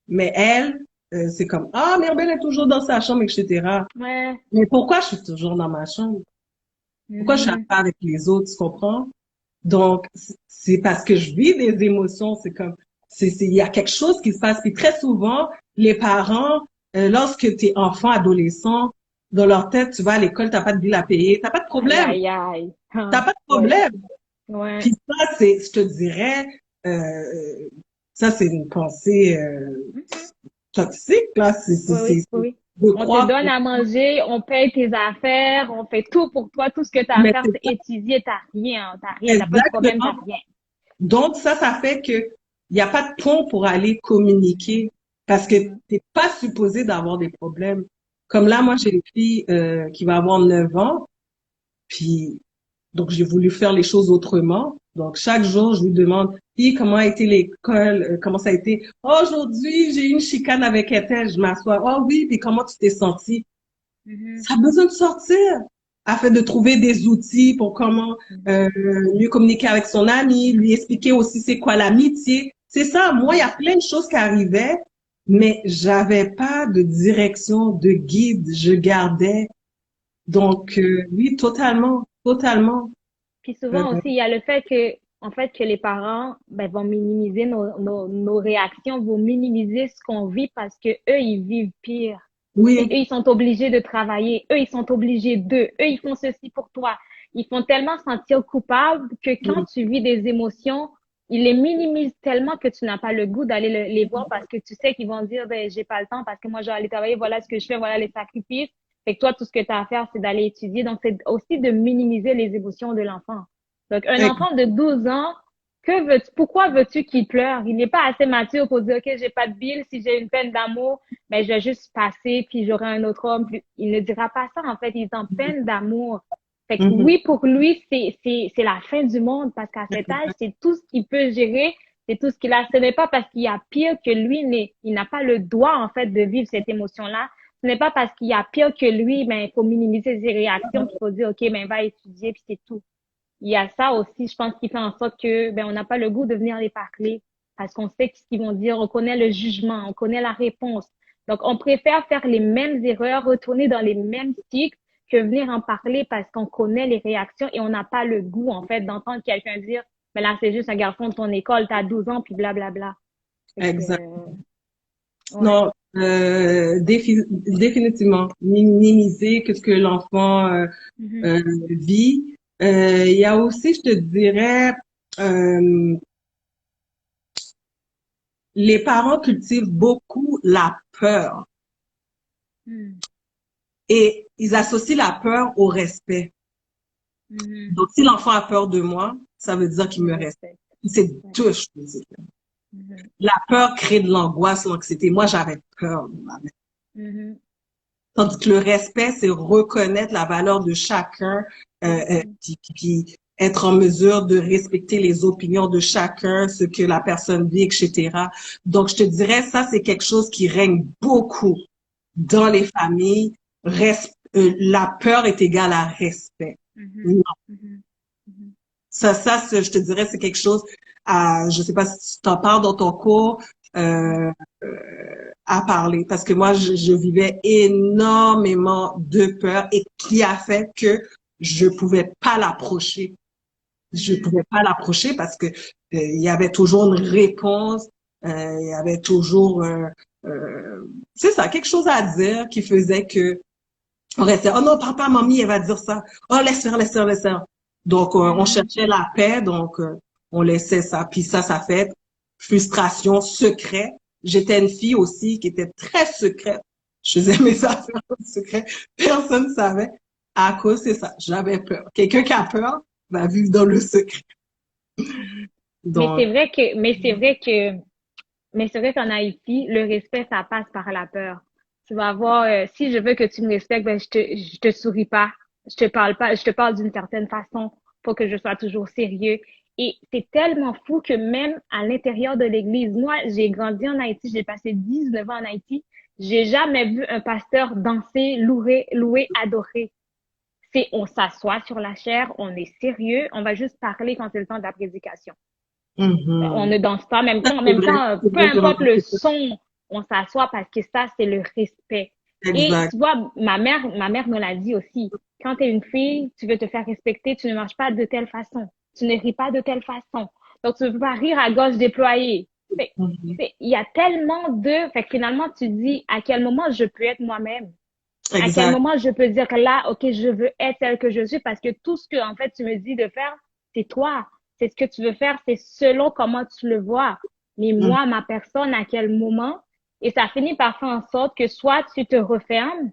Mais elle, c'est comme, ah, Mirbel est toujours dans sa chambre, etc. Ouais. Mais pourquoi je suis toujours dans ma chambre? Pourquoi je suis Mhm. pas avec les autres, tu comprends? Donc, c'est parce que je vis des émotions. C'est comme, il y a quelque chose qui se passe. Puis très souvent, les parents, lorsque tu es enfant, adolescent, dans leur tête, tu vas à l'école, t'as pas de bill à payer, t'as pas de Aïe, problème. aïe, aïe. T'as Ah, pas de ouais. problème. Ouais. Puis ça, je te dirais, ça, c'est une pensée Mhm. toxique, là. Oui, oui, oui, oui. De On te croire donne à manger, on paye tes affaires, on fait tout pour toi. Tout ce que tu as à mais faire, c'est c'est étudier. T'as rien, t'as pas de problème, t'as exactement. rien. Donc, ça fait que il n'y a pas de pont pour aller communiquer parce que Mhm. t'es pas supposé d'avoir des problèmes. Comme là, moi, j'ai une fille qui va avoir 9 ans, puis donc j'ai voulu faire les choses autrement. Donc, chaque jour, je lui demande, puis comment a été l'école, comment ça a été. Oh, aujourd'hui, j'ai eu une chicane avec un tel, je m'assois. Oh oui, puis comment tu t'es senti? Mhm. Ça a besoin de sortir afin de trouver des outils pour comment Mhm. mieux communiquer avec son ami, lui expliquer aussi c'est quoi l'amitié. C'est ça, moi, il y a plein de choses qui arrivaient, mais j'avais pas de direction, de guide, je gardais. Donc, oui, totalement, totalement. Puis Euh, souvent aussi, il y a le fait que, en fait, que les parents, ben, vont minimiser nos réactions, vont minimiser ce qu'on vit parce que eux, ils vivent pire. Tu sais, eux, oui, ils sont obligés de travailler. Eux, ils sont obligés d'eux. Eux, ils font ceci pour toi. Ils font tellement sentir coupables que quand mm, tu vis des émotions, ils les minimisent tellement que tu n'as pas le goût d'aller les voir parce que tu sais qu'ils vont dire, ben, j'ai pas le temps parce que moi, je dois aller travailler. Voilà ce que je fais. Voilà les sacrifices. Fait que toi, tout ce que tu as à faire, c'est d'aller étudier. Donc, c'est aussi de minimiser les émotions de l'enfant. Donc, un ex- enfant de 12 ans, Pourquoi veux-tu qu'il pleure? Il n'est pas assez mature pour dire, OK, j'ai pas de bile, si j'ai une peine d'amour, ben, je vais juste passer, puis j'aurai un autre homme. Il ne dira pas ça, en fait. Il est en peine d'amour. Fait que Mhm. oui, pour lui, c'est la fin du monde, parce qu'à cet âge, c'est tout ce qu'il peut gérer, c'est tout ce qu'il a. Ce n'est pas parce qu'il y a pire que lui, il n'a pas le droit, en fait, de vivre cette émotion-là. Ce n'est pas parce qu'il y a pire que lui, ben, il faut minimiser ses réactions, qu'il faut dire, OK, ben, va étudier, puis c'est tout. Il y a ça aussi, je pense, qui fait en sorte que ben on n'a pas le goût de venir les parler parce qu'on sait ce qu'ils vont dire, on connaît le jugement, on connaît la réponse. Donc, on préfère faire les mêmes erreurs, retourner dans les mêmes cycles que venir en parler parce qu'on connaît les réactions et on n'a pas le goût, en fait, d'entendre quelqu'un dire, mais là, c'est juste un garçon de ton école, t'as 12 ans, puis blablabla. Fait que, Exact. ouais. Non, définitivement, minimiser que ce que l'enfant Mhm. vit. Il y a aussi, je te dirais, euh, les parents cultivent beaucoup la peur Mhm. et ils associent la peur au respect. Mhm. Donc, si l'enfant a peur de moi, ça veut dire qu'il Je me respecte. respecte. C'est Ouais. deux choses. Mhm. La peur crée de l'angoisse, l'anxiété. Moi, j'avais peur de ma mère. Mhm. Tandis que le respect, c'est reconnaître la valeur de chacun, Mhm. puis être en mesure de respecter les opinions de chacun, ce que la personne vit, etc. Donc, je te dirais, ça, c'est quelque chose qui règne beaucoup dans les familles. La peur est égale à respect. Mhm. Mhm. Mhm. Je te dirais, c'est quelque chose je sais pas si tu t'en parles dans ton cours, Mhm. euh, à parler. Parce que moi, je vivais énormément de peur et qui a fait que je pouvais pas l'approcher. Je Mhm. pouvais pas l'approcher parce que il y avait toujours une réponse, il y avait toujours, c'est ça, quelque chose à dire qui faisait que on restait, oh non, papa, mamie, elle va dire ça. Oh, laisse faire, laisse faire, laisse faire. Donc, on Mhm. cherchait la paix, donc on laissait ça. Puis ça fait frustration, secret. J'étais une fille aussi qui était très secrète. Je faisais mes affaires en secret. Personne ne savait. À cause, c'est ça. J'avais peur. Quelqu'un qui a peur va vivre dans le secret. Mhm. Mais c'est Donc, vrai que, mais c'est vrai que, mais c'est vrai qu'en Haïti, le respect, ça passe par la peur. Tu vas voir, si je veux que tu me respectes, ben, je te souris pas. Je te parle pas, je te parle d'une certaine façon pour que je sois toujours sérieux. Et c'est tellement fou que même à l'intérieur de l'église, moi, j'ai grandi en Haïti, j'ai passé 19 ans en Haïti, j'ai jamais vu un pasteur danser, louer, adorer. C'est, on s'assoit sur la chaire, on est sérieux, on va juste parler quand c'est le temps de la prédication. On mhm. ne danse pas, C'est vrai, c'est peu vrai, j'ai importe le remarqué ça. son, on s'assoit parce que ça, c'est le respect. Et Exact. tu vois, ma mère me l'a dit aussi. Quand tu es une fille, tu veux te faire respecter, tu ne marches pas de telle façon. Tu ne ris pas de telle façon. Donc, tu ne peux pas rire à gauche déployée. Mhm. Il y a tellement fait que finalement, tu dis à quel moment je peux être moi-même. À quel Exact. moment je peux dire que là, OK, je veux être celle que je suis parce que tout ce que, en fait, tu me dis de faire, c'est toi. C'est ce que tu veux faire, c'est selon comment tu le vois. Mais Mhm. moi, ma personne, à quel moment? Et ça finit par faire en sorte que soit tu te refermes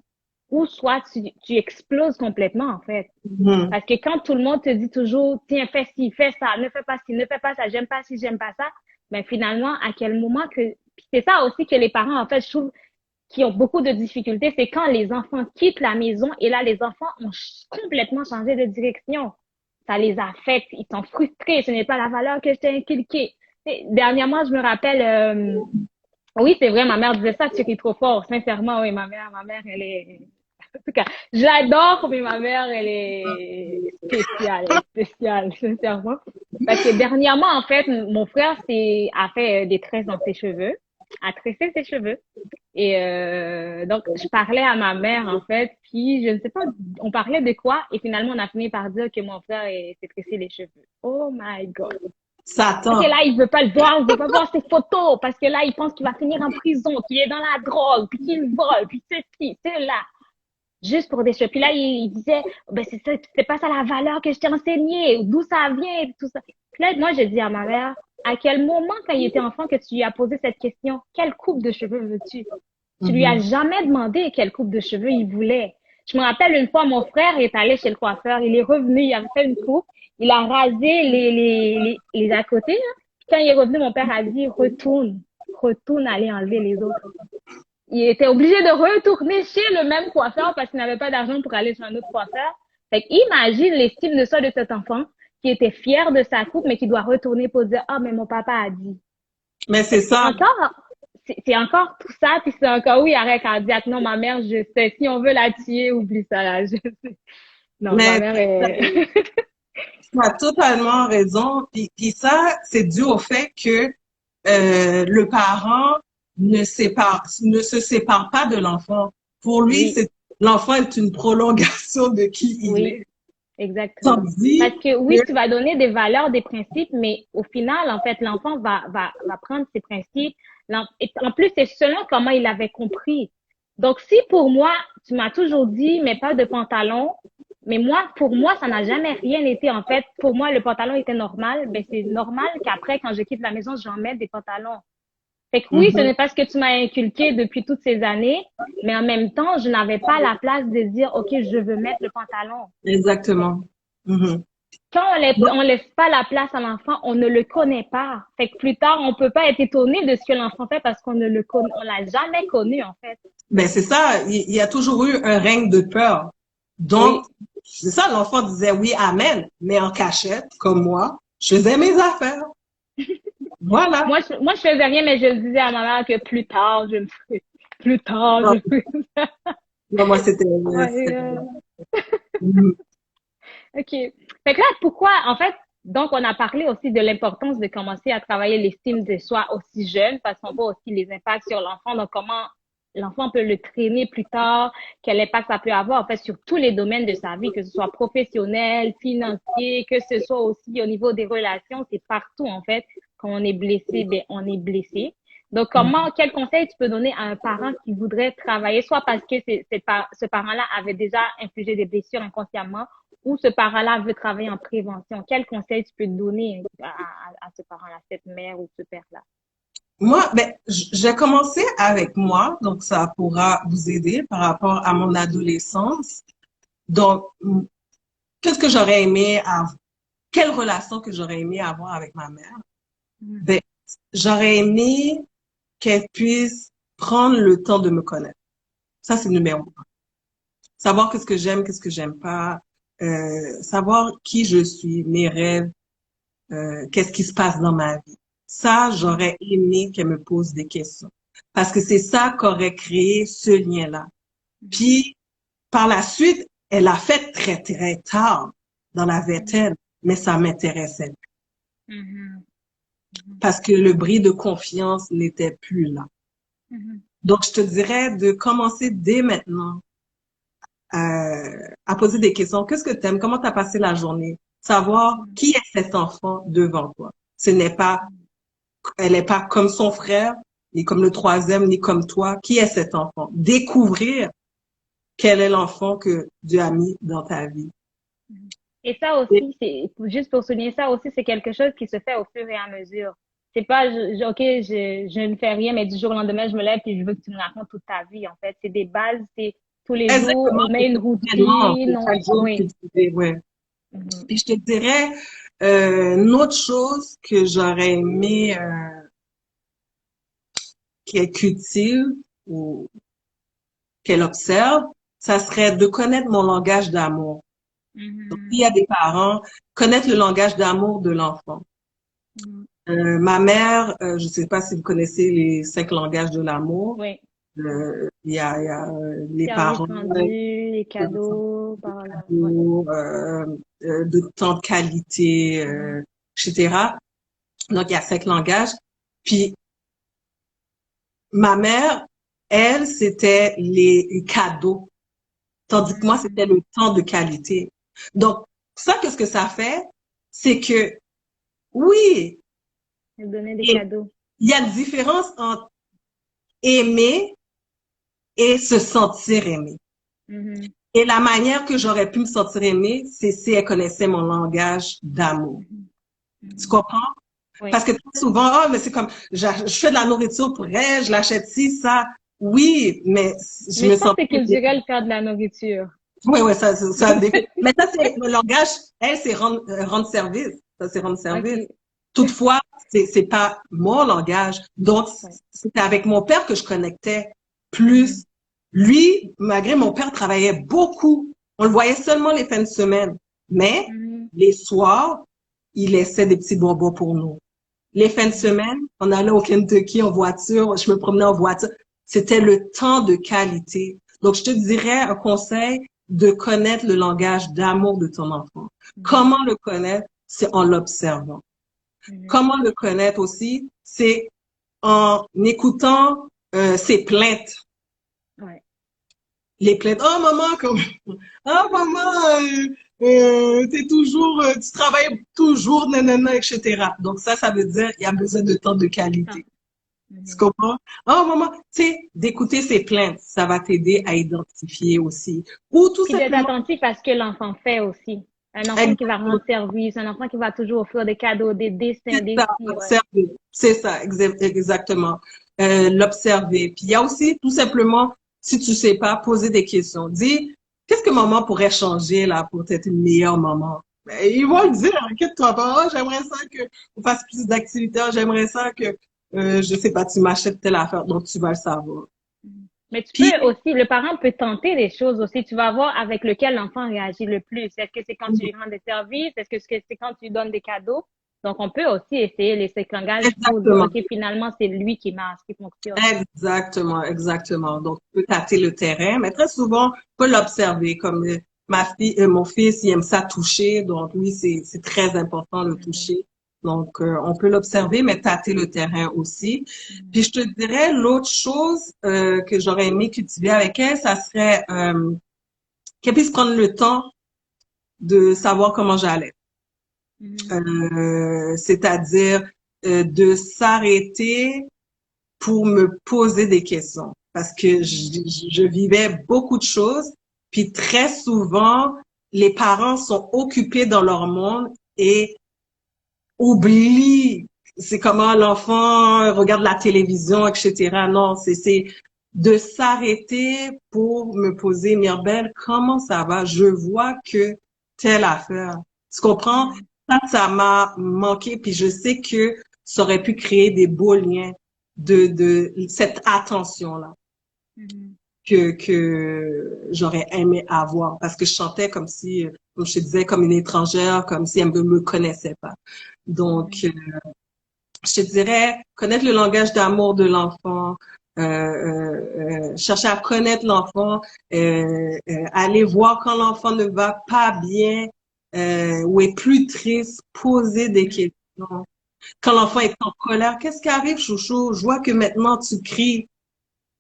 ou soit tu exploses complètement, en fait. Mhm. Parce que quand tout le monde te dit toujours, tiens, fais ci, fais ça, ne fais pas ci, ne fais pas ça, j'aime pas ci, j'aime pas ça, ben finalement, à quel moment que, puis c'est ça aussi que les parents, en fait, je trouve, qui ont beaucoup de difficultés, c'est quand les enfants quittent la maison et là, les enfants ont complètement changé de direction. Ça les affecte, ils sont frustrés, ce n'est pas la valeur que je t'ai inculquée. Dernièrement, je me rappelle, oui, c'est vrai, ma mère disait ça, tu ris trop fort. Sincèrement, oui, ma mère, elle est, en tout cas, j'adore, mais ma mère, elle est spéciale, sincèrement. Parce que dernièrement, en fait, mon frère a fait des tresses dans ses cheveux, a tressé ses cheveux. Et donc, je parlais à ma mère, en fait, puis je ne sais pas, on parlait de quoi, et finalement, on a fini par dire que mon frère s'est tressé les cheveux. Oh my God. Parce que Satan. là, il veut pas le voir, il veut pas voir ses photos, parce que là, il pense qu'il va finir en prison, qu'il est dans la drogue, puis qu'il vole, puis ceci, cela, juste pour des cheveux. Puis là, il disait, ben c'est ça, c'est pas ça la valeur que je t'ai enseignée, d'où ça vient, tout ça. Puis là, moi, j'ai dit à ma mère, à quel moment, quand il était enfant, que tu lui as posé cette question, quelle coupe de cheveux veux-tu? Tu lui as Mhm. jamais demandé quelle coupe de cheveux il voulait. Je me rappelle une fois, mon frère est allé chez le coiffeur, il est revenu, il avait fait une coupe, il a rasé les à côté, là. Quand il est revenu, mon père a dit, retourne aller enlever les autres. Il était obligé de retourner chez le même coiffeur parce qu'il n'avait pas d'argent pour aller chez un autre coiffeur. Fait imagine l'estime de soi de cet enfant qui était fier de sa coupe, mais qui doit retourner pour dire, ah, mais mon papa a dit. Mais c'est ça. C'est encore tout ça, puis c'est encore, oui, arrêt cardiaque. Non, ma mère, je sais, si on veut la tuer, oublie ça, là, je sais. Non, Mais ma mère est... tu as totalement raison. Puis ça, c'est dû au fait que le parent ne se sépare pas de l'enfant. Pour lui, Oui, l'enfant est une prolongation de qui il oui, est. exactement. Tandis Parce que que, oui, tu vas donner des valeurs, des principes, mais au final, en fait, l'enfant va prendre ses principes. Et en plus, c'est selon comment il avait compris. Donc, si pour moi, tu m'as toujours dit, mais pas de pantalon, mais moi, pour moi, ça n'a jamais rien été. En fait, pour moi, le pantalon était normal. Ben, c'est normal qu'après, quand je quitte la maison, j'en mette des pantalons. Fait que oui, ce Mhm, n'est pas ce que tu m'as inculqué depuis toutes ces années, mais en même temps, je n'avais pas la place de dire, OK, je veux mettre le pantalon. exactement. Mhm. Quand on laisse pas la place à l'enfant, on ne le connaît pas. Fait que plus tard, on peut pas être étonné de ce que l'enfant fait parce qu'on ne le connaît, on l'a jamais connu, en fait. Ben c'est ça, il y a toujours eu un règne de peur. Donc, Oui. c'est ça, l'enfant disait oui, amen, mais en cachette, comme moi, je faisais mes affaires. Voilà. Moi, je faisais rien, mais je disais à ma mère que plus tard, je me ferai. Plus tard, Non, je ferai. non, moi, Ouais, Mhm. OK. Fait que là, pourquoi, en fait, donc on a parlé aussi de l'importance de commencer à travailler l'estime de soi aussi jeune, parce qu'on voit aussi les impacts sur l'enfant, donc comment l'enfant peut le traîner plus tard, quel impact ça peut avoir, en fait, sur tous les domaines de sa vie, que ce soit professionnel, financier, que ce soit aussi au niveau des relations, c'est partout, en fait. Quand on est blessé, ben, on est blessé. Donc, quel conseil tu peux donner à un parent qui voudrait travailler, soit parce que ce parent-là avait déjà infligé des blessures inconsciemment, ou ce parent-là veut travailler en prévention? Quel conseil tu peux donner à ce parent-là, cette mère ou ce père-là? Moi, ben, j'ai commencé avec moi, donc ça pourra vous aider par rapport à mon adolescence. Donc, qu'est-ce que j'aurais aimé avoir, quelle relation que j'aurais aimé avoir avec ma mère? Mhm. Ben, j'aurais aimé qu'elle puisse prendre le temps de me connaître. Ça, c'est le numéro un. Savoir qu'est-ce que j'aime pas, savoir qui je suis, mes rêves, qu'est-ce qui se passe dans ma vie. Ça, j'aurais aimé qu'elle me pose des questions. Parce que c'est ça qu'aurait créé ce lien-là. Puis, par la suite, elle a fait très, très tard dans la vingtaine, mais ça m'intéressait Mhm. Mhm. parce que le bris de confiance n'était plus là. Mhm. Donc, je te dirais de commencer dès maintenant à poser des questions. Qu'est-ce que tu aimes? Comment tu as passé la journée? Savoir qui est cet enfant devant toi. Ce n'est pas, elle n'est pas comme son frère, ni comme le troisième, ni comme toi. Qui est cet enfant? Découvrir quel est l'enfant que Dieu a mis dans ta vie. Mhm. Et ça aussi, juste pour souligner ça aussi, c'est quelque chose qui se fait au fur et à mesure. C'est pas, OK, je ne fais rien, mais du jour au lendemain, je me lève et je veux que tu me racontes toute ta vie, en fait. C'est des bases, c'est tous les jours, Exactement, on met c'est une quotidiennement, routine, c'est chaque jour oui. cultiver, ouais. Mhm. Puis je te dirais, une autre chose que j'aurais aimé qu'elle cultive ou qu'elle observe, ça serait de connaître mon langage d'amour. Donc, il y Mhm. a des parents, connaître le langage d'amour de l'enfant. Mhm. Ma mère, je ne sais pas si vous connaissez les 5 langages de l'amour. Oui. Il y a les Service parents, rendu, les cadeaux, par là. Ouais. de temps de qualité, Mhm. etc. Donc, il y a 5 langages. Puis, ma mère, elle, c'était les cadeaux, tandis que moi, c'était Mhm. le temps de qualité. Donc, ça, qu'est-ce que ça fait? C'est que, oui, Elle donnait des il cadeaux. y a une différence entre aimer et se sentir aimé. Mhm. Et la manière que j'aurais pu me sentir aimée, c'est si elle connaissait mon langage d'amour. Mhm. Tu Mhm. comprends? Oui. Parce que très souvent, oh, mais c'est comme, je fais de la nourriture pour elle, je l'achète ci, ça. Oui, mais je Mais me je pense sens que c'est culturel faire de la nourriture. Oui, oui, mais ça, c'est le langage, elle, c'est rendre service. Ça, c'est rendre service. OK. Toutefois, c'est pas mon langage. Donc, Ouais. c'était avec mon père que je connectais Mhm. plus. Lui, malgré mon père travaillait beaucoup. On le voyait seulement les fins de semaine. Mais, Mhm. les soirs, il laissait des petits bonbons pour nous. Les fins de Mhm. semaine, on allait au Kentucky en voiture. Je me promenais en voiture. C'était le temps de qualité. Donc, je te dirais un conseil de connaître le langage d'amour de ton enfant. Mhm. Comment le connaître? C'est en l'observant. Mhm. Comment le connaître aussi? C'est en écoutant ses plaintes. Ouais. Les plaintes. Oh maman, comme oh maman, t'es toujours, tu travailles toujours, nanana, etc. Donc ça veut dire il y a besoin de temps de Ah. qualité. Tu Mhm. comprends? Oh maman, tu sais, d'écouter ses plaintes, ça va t'aider à identifier aussi. Ou tout Puis d'être simplement, attentif à ce que l'enfant fait aussi. Un enfant qui va exactement, rendre service, un enfant qui va toujours offrir des cadeaux, des dessins, c'est des ça, ci, ouais. observer. C'est ça, exactement. L'observer. Puis il y a aussi tout simplement, si tu sais pas, poser des questions. Dis, qu'est-ce que maman pourrait changer là pour être une meilleure maman? Ben, ils vont le Mhm. dire, inquiète-toi pas. Oh, j'aimerais ça que on fasse plus d'activités. Oh, j'aimerais ça que, je sais pas, tu m'achètes telle affaire. Donc tu vas le savoir. Mhm. Mais tu Puis, peux aussi, le parent peut tenter des choses aussi. Tu vas voir avec lequel l'enfant réagit le plus. Est-ce que c'est quand tu lui rends des services? Est-ce que c'est quand tu lui donnes des cadeaux? Donc, on peut aussi essayer les cinq langages pour dire, exactement. OK, finalement, c'est lui qui marche, qui fonctionne. Exactement, exactement. Donc, tu peux tâter le terrain, mais très souvent, tu peux l'observer. Comme ma fille, mon fils, il aime ça toucher, donc oui, c'est très important de Mhm. toucher. Donc, on peut l'observer, mais tâter le terrain aussi. Puis, Mhm. je te dirais, l'autre chose que j'aurais aimé cultiver avec elle, ça serait qu'elle puisse prendre le temps de savoir comment j'allais. Mhm. C'est-à-dire de s'arrêter pour me poser des questions parce que Mhm. je vivais beaucoup de choses. Puis très souvent, les parents sont occupés dans leur monde et oublient c'est comment l'enfant regarde la télévision, etc. Non, c'est de s'arrêter pour me poser, Mirbel, comment ça va? Je vois que telle affaire. Tu comprends? Mhm. Ça m'a manqué, puis je sais que ça aurait pu créer des beaux liens de cette attention-là Mhm. que j'aurais aimé avoir parce que je chantais comme si, comme je te disais, comme une étrangère, comme si elle ne me connaissait pas. Donc, Mhm. je te dirais, connaître le langage d'amour de l'enfant, chercher à connaître l'enfant, aller voir quand l'enfant ne va pas bien ou est plus triste, poser des Mhm. questions. Quand l'enfant est en colère, qu'est-ce qui arrive, chouchou? Je vois que maintenant tu cries.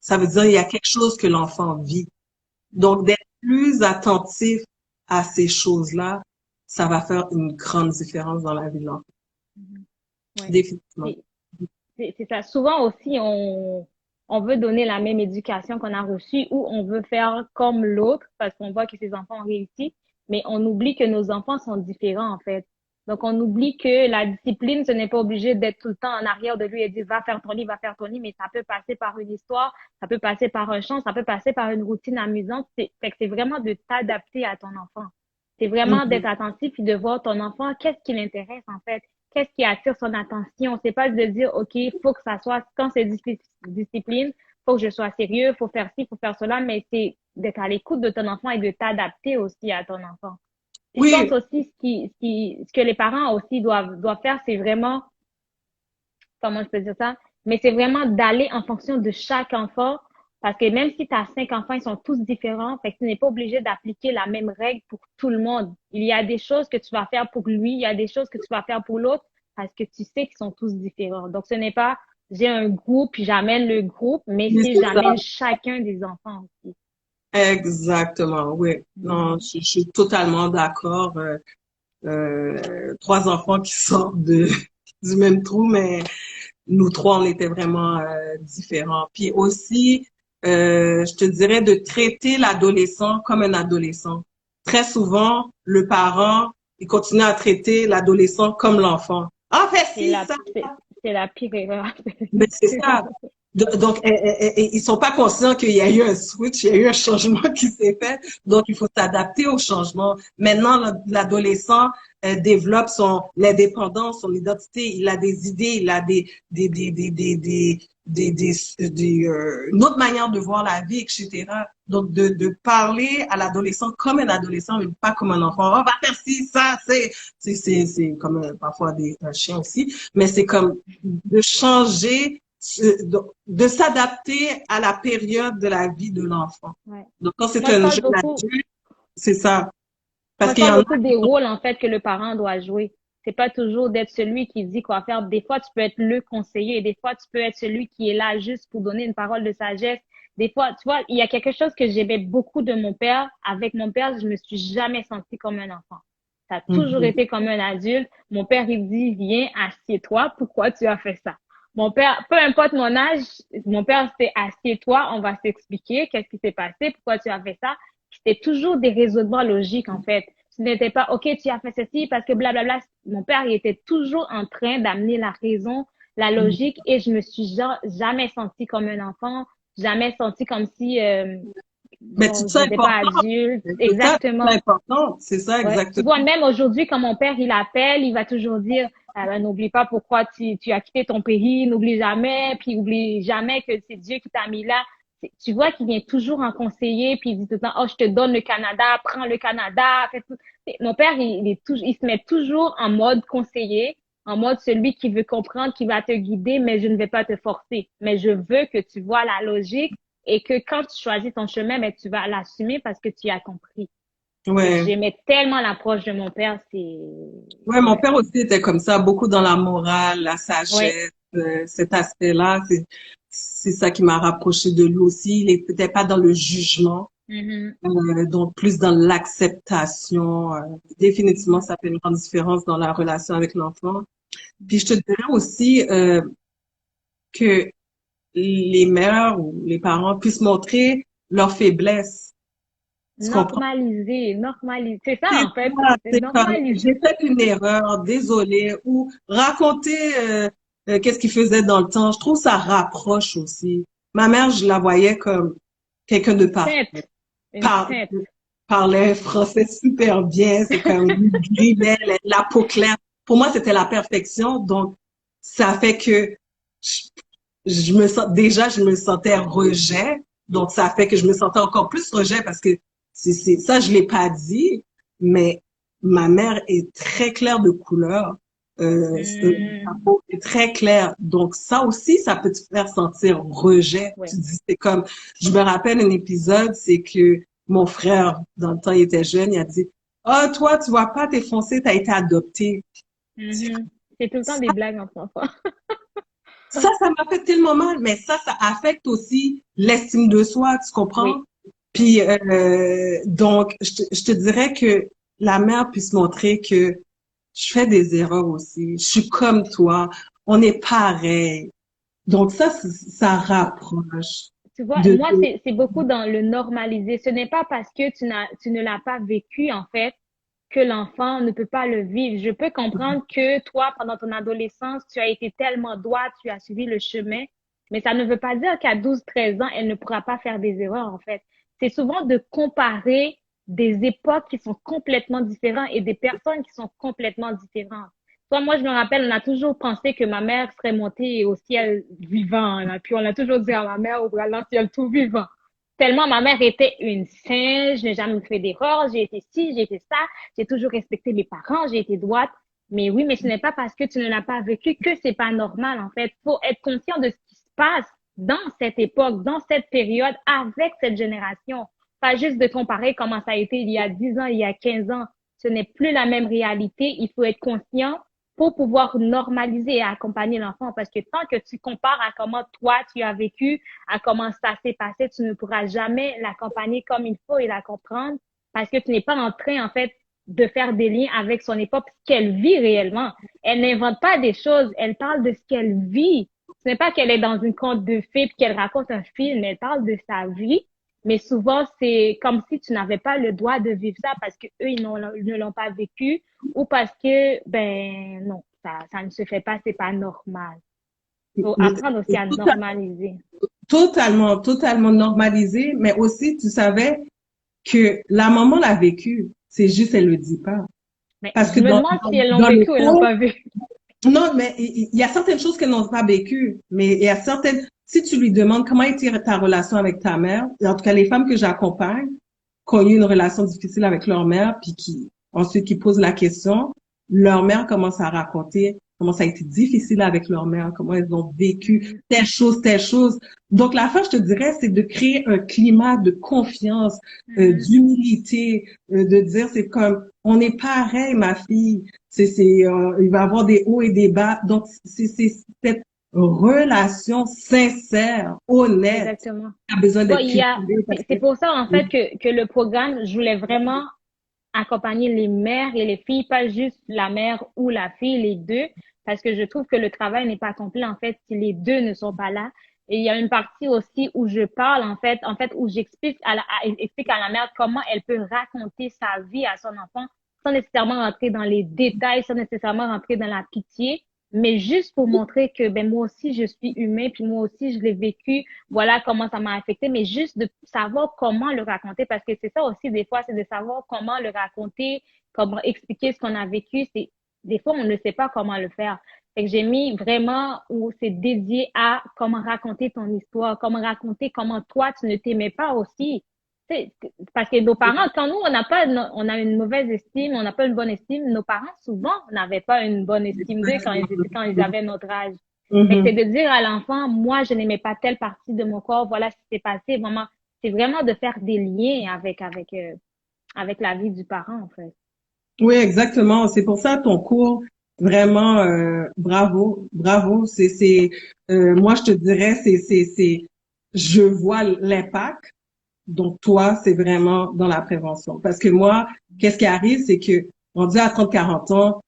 Ça veut dire il y a quelque chose que l'enfant vit. Donc, Mhm. d'être plus attentif à ces choses-là, ça va faire une grande différence dans la vie de l'enfant. Mhm. Ouais. Définitivement. C'est c'est ça. Souvent aussi, on veut donner la même éducation qu'on a reçue ou on veut faire comme l'autre parce qu'on voit que ses enfants ont réussi, mais on oublie que nos enfants sont différents, en fait. Donc, on oublie que la discipline, ce n'est pas obligé d'être tout le temps en arrière de lui et dire, va faire ton lit, va faire ton lit, mais ça peut passer par une histoire, ça peut passer par un chant, ça peut passer par une routine amusante. Fait que c'est vraiment de t'adapter à ton enfant. C'est vraiment d'être Mhm. attentif et de voir ton enfant, qu'est-ce qui l'intéresse, en fait, qu'est-ce qui attire son attention. C'est pas de dire, OK, faut que ça soit, quand c'est discipline, faut que je sois sérieux, faut faire ci, faut faire cela, mais c'est d'être à l'écoute de ton enfant et de t'adapter aussi à ton enfant. Puis je pense Oui, aussi ce que les parents aussi doivent faire, c'est vraiment, comment je peux dire ça, mais c'est vraiment d'aller en fonction de chaque enfant. Parce que même si tu as 5 enfants, ils sont tous différents. Fait que tu n'es pas obligé d'appliquer la même règle pour tout le monde. Il y a des choses que tu vas faire pour lui, il y a des choses que tu vas faire pour l'autre, parce que tu sais qu'ils sont tous différents. Donc, ce n'est pas j'ai un groupe, puis j'amène le groupe, mais oui, si c'est ça. j'amène chacun des enfants aussi. Exactement, oui. Non, Mhm. je suis totalement d'accord. Trois enfants qui sortent du même trou, mais nous trois, on était vraiment différents. Puis aussi, je te dirais de traiter l'adolescent comme un adolescent. Très souvent, le parent, il continue à traiter l'adolescent comme l'enfant. Ah, fais C'est ci, la, ça. c'est, c'est la pire erreur. Mais c'est ça. Donc, ils sont pas conscients qu'il y a eu un switch, il y a eu un changement qui s'est fait. Donc, il faut s'adapter au changement. Maintenant, l'adolescent développe son l'indépendance, son identité. Il a des idées, il a une autre manière de voir la vie, etc. Donc, de parler à l'adolescent comme un adolescent, mais pas comme un enfant. On va faire ci, ça, c'est comme parfois un chien aussi, mais c'est comme de changer de s'adapter à la période de la vie de l'enfant. Ouais. Donc, quand c'est Moi, je un parle jeune beaucoup, adulte, c'est ça. moi, Parce je qu'il y parle en a beaucoup qui des sont... rôles, en fait, que le parent doit jouer. C'est pas toujours d'être celui qui dit quoi faire. Des fois, tu peux être le conseiller. Des fois, tu peux être celui qui est là juste pour donner une parole de sagesse. Des fois, tu vois, il y a quelque chose que j'aimais beaucoup de mon père. Avec mon père, je me suis jamais sentie comme un enfant. Ça a toujours Mhm. été comme un adulte. Mon père, il dit, viens, assieds-toi. Pourquoi tu as fait ça? Mon père, peu importe mon âge, mon père, c'était assieds-toi, on va s'expliquer qu'est-ce qui s'est passé, pourquoi tu as fait ça. C'était toujours des raisonnements logiques, en fait. Ce n'était pas, OK, tu as fait ceci parce que blablabla. Mon père, il était toujours en train d'amener la raison, la logique, et je me suis jamais sentie comme un enfant, jamais sentie comme si, Mais tu bon, te je sens n'étais pas important. adulte. C'est ça, c'est Exactement. important. C'est ça, Ouais. Tu vois, exactement. même aujourd'hui, quand mon père, il appelle, il va toujours dire, ah ben, n'oublie pas pourquoi tu as quitté ton pays, n'oublie jamais, puis oublie jamais que c'est Dieu qui t'a mis là. Tu vois qu'il vient toujours en conseiller, puis il dit tout le temps, oh, je te donne le Canada, prends le Canada, fais tout. Mon père, il se met toujours en mode conseiller, en mode celui qui veut comprendre, qui va te guider, mais je ne vais pas te forcer. Mais je veux que tu vois la logique et que quand tu choisis ton chemin, ben, tu vas l'assumer parce que tu as compris. Et Ouais. j'aimais tellement l'approche de mon père, c'est... Ouais, mon Ouais, père aussi était comme ça, beaucoup dans la morale, la ouais, sagesse, cet aspect-là, c'est ça qui m'a rapproché de lui aussi. Il était pas dans le jugement, mhm, donc plus dans l'acceptation. Définitivement, mhm, ça fait une grande différence dans la relation avec l'enfant. Puis je te dirais aussi que les mères ou les parents puissent montrer leurs faiblesses. Tu comprends? normaliser, normaliser. C'est ça, C'est en fait. ça, C'est c'est comme normaliser. j'ai fait une erreur, désolé, ou raconter qu'est-ce qu'il faisait dans le temps. Je trouve ça rapproche aussi. Ma mère, je la voyais comme quelqu'un de Une parfait. sainte. Une Par, sainte. parlait français super bien, c'est comme gris, la peau claire. Pour moi, c'était la perfection. Donc, ça fait que je, je me sens déjà, je me sentais rejet. Donc, ça fait que je me sentais encore plus rejet parce que ça, je l'ai pas dit, mais ma mère est très claire de couleur. Sa Hmm, peau est très claire. Donc, ça aussi, ça peut te faire sentir rejet. ouais. Tu dis, c'est comme, je me rappelle un épisode, c'est que mon frère, dans le temps, il était jeune, il a dit, ah, toi, tu vois pas, t'es foncé, t'as été adopté. Mhm. C'est tout le temps des blagues en français. Ça m'a fait tellement mal, mais ça affecte aussi l'estime de soi, tu comprends? Oui. Puis, donc, je te dirais que la mère puisse montrer que je fais des erreurs aussi. Je suis comme toi. On est pareil. Donc, ça rapproche Tu vois, de, moi, c'est beaucoup dans le normaliser. Ce n'est pas parce que tu ne l'as pas vécu, en fait, que l'enfant ne peut pas le vivre. Je peux comprendre que toi, pendant ton adolescence, tu as été tellement droite, tu as suivi le chemin, mais ça ne veut pas dire qu'à 12, 13 ans, elle ne pourra pas faire des erreurs, en fait. C'est souvent de comparer des époques qui sont complètement différentes et des personnes qui sont complètement différentes. Toi, moi, je me rappelle, on a toujours pensé que ma mère serait montée au ciel vivant, là. Puis on a toujours dit à ma mère, au dans le ciel tout vivant. Tellement ma mère était une sainte, je n'ai jamais fait d'erreur, j'ai été ci, j'ai été ça, j'ai toujours respecté mes parents, j'ai été droite. Mais oui, mais ce n'est pas parce que tu ne l'as pas vécu que c'est pas normal, en fait. Faut être conscient de ce qui se passe dans cette époque, dans cette période, avec cette génération. Pas juste de comparer comment ça a été il y a 10 ans, il y a 15 ans. Ce n'est plus la même réalité. Il faut être conscient pour pouvoir normaliser et accompagner l'enfant. Parce que tant que tu compares à comment toi tu as vécu, à comment ça s'est passé, tu ne pourras jamais l'accompagner comme il faut et la comprendre parce que tu n'es pas en train, en fait, de faire des liens avec son époque, ce qu'elle vit réellement. Elle n'invente pas des choses, elle parle de ce qu'elle vit. Ce n'est pas qu'elle est dans une conte de fées puis qu'elle raconte un film, elle parle de sa vie. Mais souvent, c'est comme si tu n'avais pas le droit de vivre ça parce que eux, ils ne l'ont pas vécu ou parce que, ben, non, ça ne se fait pas, c'est pas normal. Faut apprendre aussi à normaliser. Totalement, totalement normalisé, mais aussi, tu savais que la maman l'a vécu. C'est juste, elle le dit pas. Mais Parce je que me demande si elles l'ont dans le vécu ou elles l'ont cours, pas vécu. non, mais il y a certaines choses qu'elles n'ont pas vécues. Mais il y a certaines, si tu lui demandes comment était ta relation avec ta mère, en tout cas, les femmes que j'accompagne, qui ont eu une relation difficile avec leur mère, puis ensuite, qui posent la question, leur mère commence à raconter comment ça a été difficile avec leur mère, comment elles ont vécu Mhm, telle chose, telle chose. Donc, l'affaire, je te dirais, c'est de créer un climat de confiance, mhm. d'humilité, de dire, c'est comme, on est pareil, ma fille. Il va y avoir des hauts et des bas. Donc, c'est cette relation sincère, honnête, Exactement. qui a besoin Bon, d'être cultivée parce c'est que, pour ça, en fait, que le programme, je voulais vraiment accompagner les mères et les filles, pas juste la mère ou la fille, les deux, parce que je trouve que le travail n'est pas complet, en fait, si les deux ne sont pas là. Et il y a une partie aussi où je parle, en fait, où j'explique explique à la mère comment elle peut raconter sa vie à son enfant sans nécessairement rentrer dans les détails, sans nécessairement rentrer dans la pitié, mais juste pour montrer que, ben, moi aussi, je suis humain, puis moi aussi, je l'ai vécu, voilà comment ça m'a affecté, mais juste de savoir comment le raconter, parce que c'est ça aussi, des fois, c'est de savoir comment le raconter, comment expliquer ce qu'on a vécu. Des fois, on ne sait pas comment le faire. Fait que j'ai mis vraiment où c'est dédié à comment raconter ton histoire, comment raconter comment toi, tu ne t'aimais pas aussi. Tu sais, parce que nos parents, quand nous, on a une mauvaise estime, on n'a pas une bonne estime, nos parents, souvent, n'avaient pas une bonne estime d'eux quand ils avaient notre âge. Fait que c'est Mhm. de dire à l'enfant, moi, je n'aimais pas telle partie de mon corps, voilà ce qui s'est passé. Vraiment, c'est vraiment de faire des liens avec la vie du parent, en fait. Oui, exactement. C'est pour ça ton cours, vraiment, bravo, bravo. Moi, je te dirais, je vois l'impact. Donc, toi, c'est vraiment dans la prévention. Parce que moi, qu'est-ce qui arrive, c'est que, on dit à 30, 40 ans,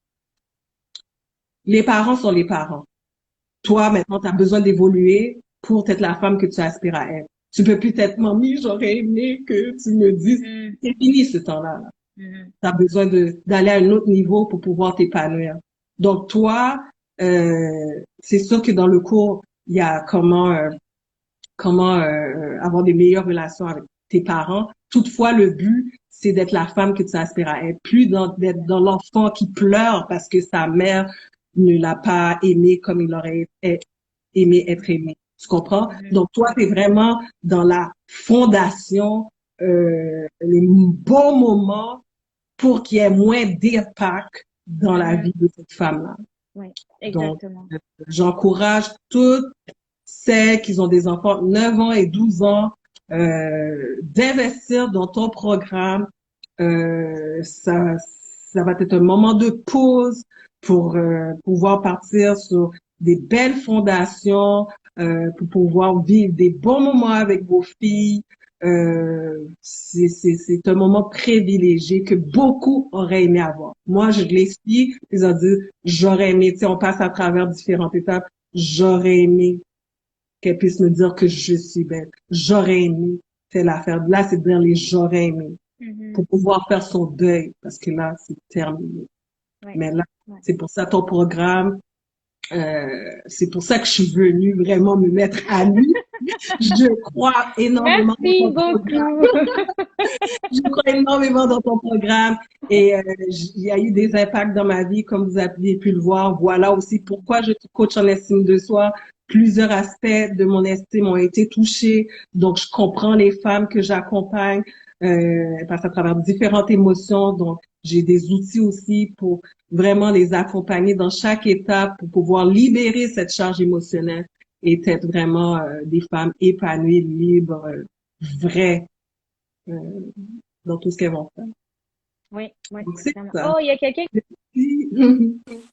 les parents sont les parents. Toi, maintenant, tu as besoin d'évoluer pour être la femme que tu aspires à être. Tu peux plus être mamie, j'aurais aimé que tu me dises, Mhm, c'est fini ce temps-là. mhm, Tu as besoin d'aller à un autre niveau pour pouvoir t'épanouir. Donc, toi, c'est sûr que dans le cours, il y a comment avoir des meilleures relations avec tes parents. Toutefois, le but, c'est d'être la femme que tu aspires à être, plus d'être dans l'enfant qui pleure parce que sa mère ne l'a pas aimé comme il aurait aimé être aimé. Tu comprends? mhm, Donc, toi, tu es mhm, vraiment dans la fondation, le bon moment pour qu'il y ait moins d'impact dans la mhm. vie de cette femme-là. Oui, Donc, exactement. j'encourage toutes celles qui ont des enfants de 9 ans et 12 ans d'investir dans ton programme. Ça va être un moment de pause pour pouvoir partir sur des belles fondations, pour pouvoir vivre des bons moments avec vos filles. C'est un moment privilégié que beaucoup auraient aimé avoir. Moi, je l'explique, ils ont dit, j'aurais aimé, tu sais, on passe à travers différentes étapes, j'aurais aimé qu'elle puisse me dire que je suis belle. J'aurais aimé faire l'affaire. Là, c'est dire les j'aurais aimé Mhm. pour pouvoir faire son deuil parce que là, c'est terminé. Oui, Mais là, oui. c'est pour ça ton programme, c'est pour ça que je suis venue vraiment me mettre à nu. Je crois énormément dans Merci ton programme. beaucoup. Je crois énormément dans ton programme et il y a eu des impacts dans ma vie, comme vous avez pu le voir. Voilà aussi pourquoi je suis coach en estime de soi. Plusieurs aspects de mon estime ont été touchés, donc je comprends les femmes que j'accompagne, parce à travers différentes émotions. Donc, j'ai des outils aussi pour vraiment les accompagner dans chaque étape pour pouvoir libérer cette charge émotionnelle et être vraiment des femmes épanouies, libres, vraies euh, dans tout ce qu'elles vont faire. Oui, oui, Donc, c'est vraiment. ça. Oh, il y a quelqu'un.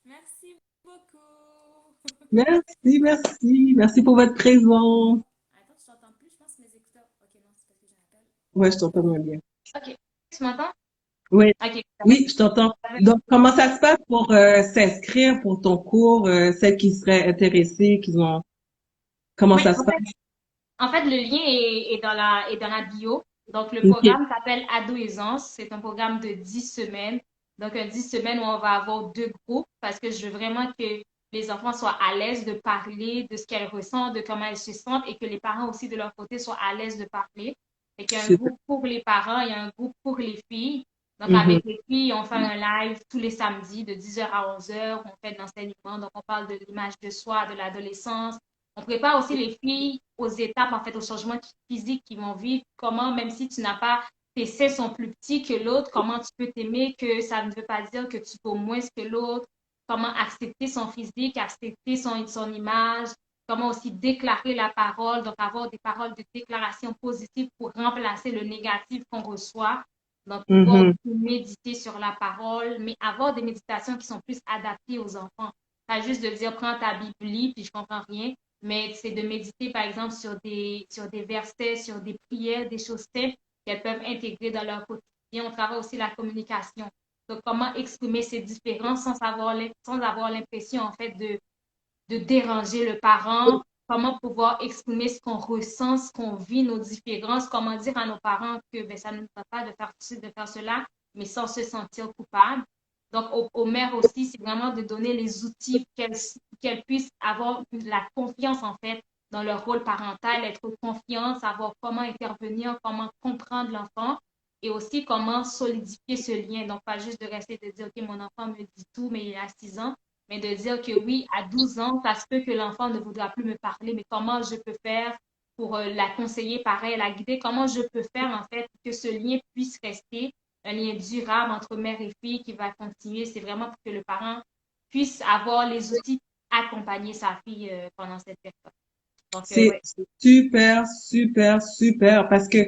Merci beaucoup. Merci, merci. Merci pour votre présence. Attends, je t'entends plus, je pense, mes écouteurs. Ok, non, c'est parce que j'appelle. Ouais, je t'entends moins bien. OK. Tu m'entends? Oui, OK. oui, je t'entends. Donc, comment ça se passe pour s'inscrire pour ton cours, celles qui seraient intéressées, comment Oui, ça se passe? en fait, le lien est dans la bio. Donc, le OK. programme s'appelle Adoaisance. C'est un programme de 10 semaines. Donc, un 10 semaines où on va avoir deux groupes parce que je veux vraiment que les enfants soient à l'aise de parler de ce qu'elles ressentent, de comment elles se sentent et que les parents aussi de leur côté soient à l'aise de parler. Fait qu'il y a un Super. groupe pour les parents, il y a un groupe pour les filles. Donc, Mhm. avec les filles, on fait un live tous les samedis de 10h à 11h. On fait de l'enseignement. Donc, on parle de l'image de soi, de l'adolescence. On prépare aussi les filles aux étapes, en fait, aux changements physiques qu'ils vont vivre. Comment, même si tu n'as pas, tes seins sont plus petits que l'autre, comment tu peux t'aimer, que ça ne veut pas dire que tu vaux moins que l'autre. Comment accepter son physique, accepter son image. Comment aussi déclarer la parole. Donc, avoir des paroles de déclaration positive pour remplacer le négatif qu'on reçoit. Donc, pouvoir Mhm. méditer sur la parole, mais avoir des méditations qui sont plus adaptées aux enfants. Pas juste de dire, prends ta Bible, puis je comprends rien, mais c'est de méditer, par exemple, sur des versets, sur des prières, des choses simples qu'elles peuvent intégrer dans leur quotidien. On travaille aussi la communication. Donc, comment exprimer ces différences sans avoir l'impression, en fait, de déranger le parent, comment pouvoir exprimer ce qu'on ressent, ce qu'on vit, nos différences, comment dire à nos parents que ben, ça ne va pas de faire ceci, de faire cela, mais sans se sentir coupable. Donc, aux mères aussi, c'est vraiment de donner les outils pour qu'elles puissent avoir la confiance, en fait, dans leur rôle parental, être confiante, savoir comment intervenir, comment comprendre l'enfant et aussi comment solidifier ce lien. Donc, pas juste de rester de dire, OK, mon enfant me dit tout, mais il a 6 ans, mais de dire que oui, à 12 ans, ça se peut que l'enfant ne voudra plus me parler, mais comment je peux faire pour la conseiller pareil, la guider, comment je peux faire en fait que ce lien puisse rester un lien durable entre mère et fille qui va continuer. C'est vraiment pour que le parent puisse avoir les outils pour accompagner sa fille pendant cette période. Donc, C'est ouais. super, super, super, parce que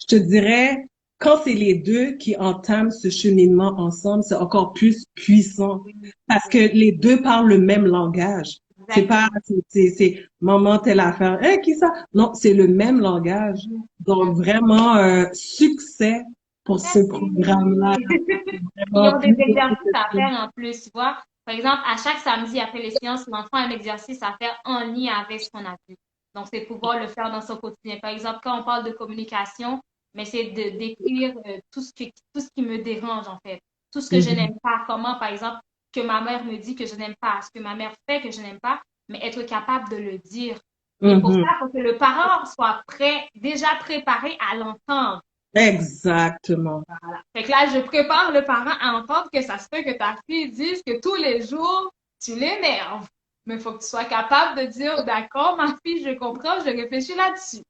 je te dirais, quand c'est les deux qui entament ce cheminement ensemble, c'est encore plus puissant, Oui, parce que oui, les deux parlent le même langage. C'est pas, exactement. c'est maman telle affaire, hein, qui ça? Non, c'est le même langage. Mhm. Donc vraiment, succès pour ce programme-là. Merci. Ils Vraiment ont des plus de exercices à succès. faire en plus, tu vois. Par exemple, à chaque samedi après les séances, l'enfant a un exercice à faire en lien avec ce qu'on a vu. Donc, c'est pouvoir le faire dans son quotidien. Par exemple, quand on parle de communication, mais c'est de d'écrire tout ce qui me dérange, en fait. Tout ce que je Mhm. n'aime pas. Comment, par exemple, que ma mère me dit que je n'aime pas, ce que ma mère fait que je n'aime pas, mais être capable de le dire. Et pour ça, Mhm. il faut que le parent soit prêt, déjà préparé à l'entendre. Exactement. Voilà. Fait que là, je prépare le parent à entendre que ça se peut que ta fille dise que tous les jours, tu l'énerves. Mais il faut que tu sois capable de dire, d'accord, ma fille, je comprends, je réfléchis là-dessus.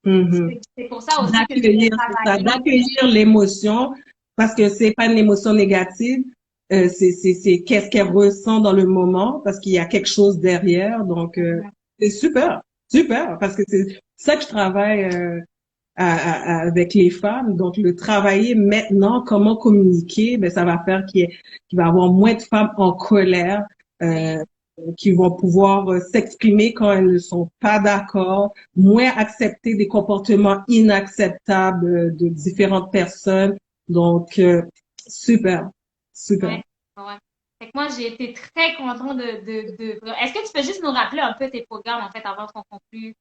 Mhm. C'est pour ça aussi que je vais D'accueillir, c'est ça, travailler. d'accueillir l'émotion, parce que c'est pas une émotion négative, c'est qu'est-ce qu'elle ressent dans le moment, parce qu'il y a quelque chose derrière. Donc, c'est super, super, parce que c'est ça que je travaille avec les femmes. Donc, le travailler maintenant, comment communiquer, ben ça va faire qu'il va y avoir moins de femmes en colère. Oui, Euh, qui vont pouvoir s'exprimer quand elles ne sont pas d'accord, moins accepter des comportements inacceptables de différentes personnes. Donc, super, super. ouais, ouais. Fait que moi, j'ai été très contente Est-ce que tu peux juste nous rappeler un peu tes programmes, en fait, avant qu'on conclue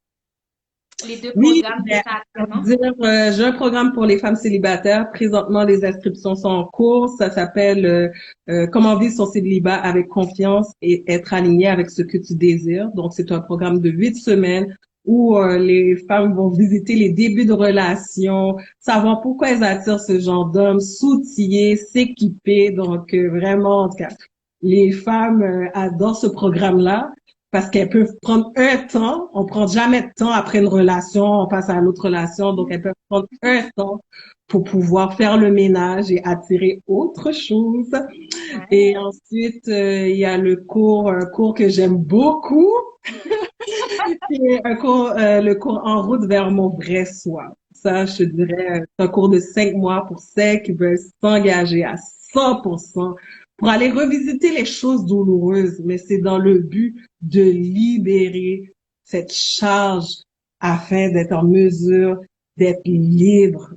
les deux Oui, programmes que ben, tu as à actuellement? dire, j'ai un programme pour les femmes célibataires. Présentement, les inscriptions sont en cours. Ça s'appelle Comment vivre son célibat avec confiance et être aligné avec ce que tu désires. Donc, c'est un programme de 8 semaines où les femmes vont visiter les débuts de relations, savoir pourquoi elles attirent ce genre d'hommes, s'outiller, s'équiper. Donc, vraiment, en tout cas, les femmes adorent ce programme-là parce qu'elles peuvent prendre un temps. On prend jamais de temps après une relation, on passe à l'autre relation. Donc, elles peuvent prendre un temps pour pouvoir faire le ménage et attirer autre chose. Ouais. Et ensuite, il y a un cours que j'aime beaucoup, c'est le cours En route vers mon vrai soi. Ça, je te dirais, c'est un cours de 5 mois pour celles qui veulent s'engager à 100% pour aller revisiter les choses douloureuses, mais c'est dans le but de libérer cette charge afin d'être en mesure d'être libre,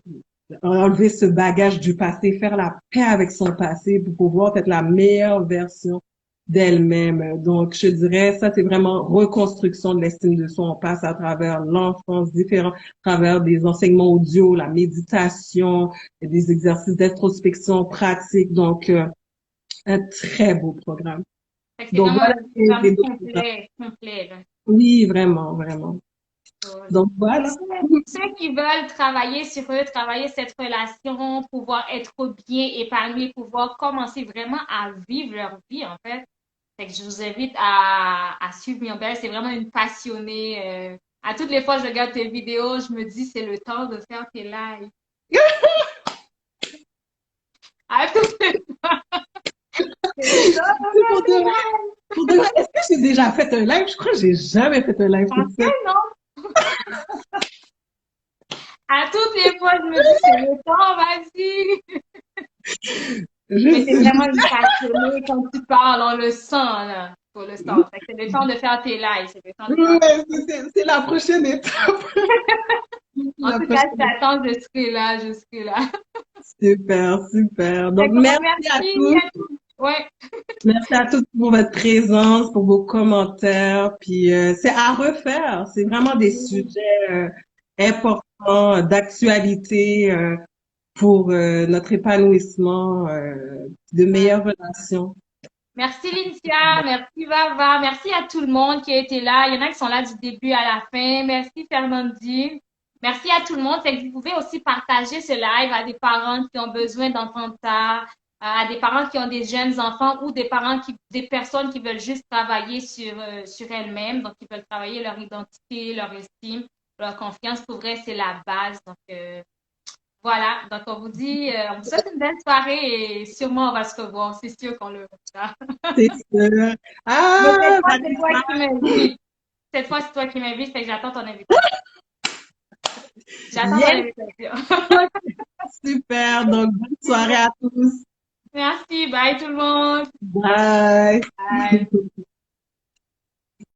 enlever ce bagage du passé, faire la paix avec son passé pour pouvoir être la meilleure version d'elle-même. Donc, je dirais, ça, c'est vraiment reconstruction de l'estime de soi. On passe à travers l'enfance, différents, à travers des enseignements audio, la méditation, des exercices d'introspection pratique. Donc, un très beau programme. Fait que c'est Donc vraiment voilà, un programme d'autres- complet, là. oui, vraiment, vraiment. Cool. Donc Et voilà. ceux qui veulent travailler sur eux, travailler cette relation, pouvoir être bien épanouis, pouvoir commencer vraiment à vivre leur vie, en fait. Fait que je vous invite à suivre Myriam. C'est vraiment une passionnée. À toutes les fois que je regarde tes vidéos, je me dis c'est le temps de faire tes lives. À toutes les fois, c'est le temps de faire Pour tes de, lives. pour de vrai, est-ce que j'ai déjà fait un live? Je crois que j'ai jamais fait un live sur Parce ça. que non, à toutes les fois, je me dis c'est le temps, vas-y. Mais c'est Je, vraiment une passionnée quand tu parles, on le sent, là, pour le sens. Fait que c'est le temps de faire tes lives, c'est le temps de faire. ouais, c'est la prochaine étape. En La tout cas, prochaine je t'attends, je serai là, je serai là. Super, super. Fait Donc, qu'on merci à remercie tous. à tous. Ouais. Merci à tous pour votre présence, pour vos commentaires. Puis, c'est à refaire. C'est vraiment des sujets importants, d'actualité pour notre épanouissement, de Ouais. meilleures relations. Merci Lyncia, merci Vava, merci à tout le monde qui a été là. Il y en a qui sont là du début à la fin. Merci Fernandine. Merci à tout le monde. Fait que vous pouvez aussi partager ce live à des parents qui ont besoin d'entendre ça, à des parents qui ont des jeunes enfants ou des personnes qui veulent juste travailler sur elles-mêmes, donc qui veulent travailler leur identité, leur estime, leur confiance. Pour vrai, c'est la base. Donc, voilà, donc on vous souhaite une belle soirée et sûrement on va se revoir. C'est sûr qu'on le fera. C'est sûr. Mais cette Ah, fois, c'est toi qui m'invites. Cette fois, c'est toi qui m'invites, fait que j'attends ton invitation. J'attends ton yes, invitation. super. Donc, bonne soirée à tous. Merci, bye tout le monde. Bye. Bye.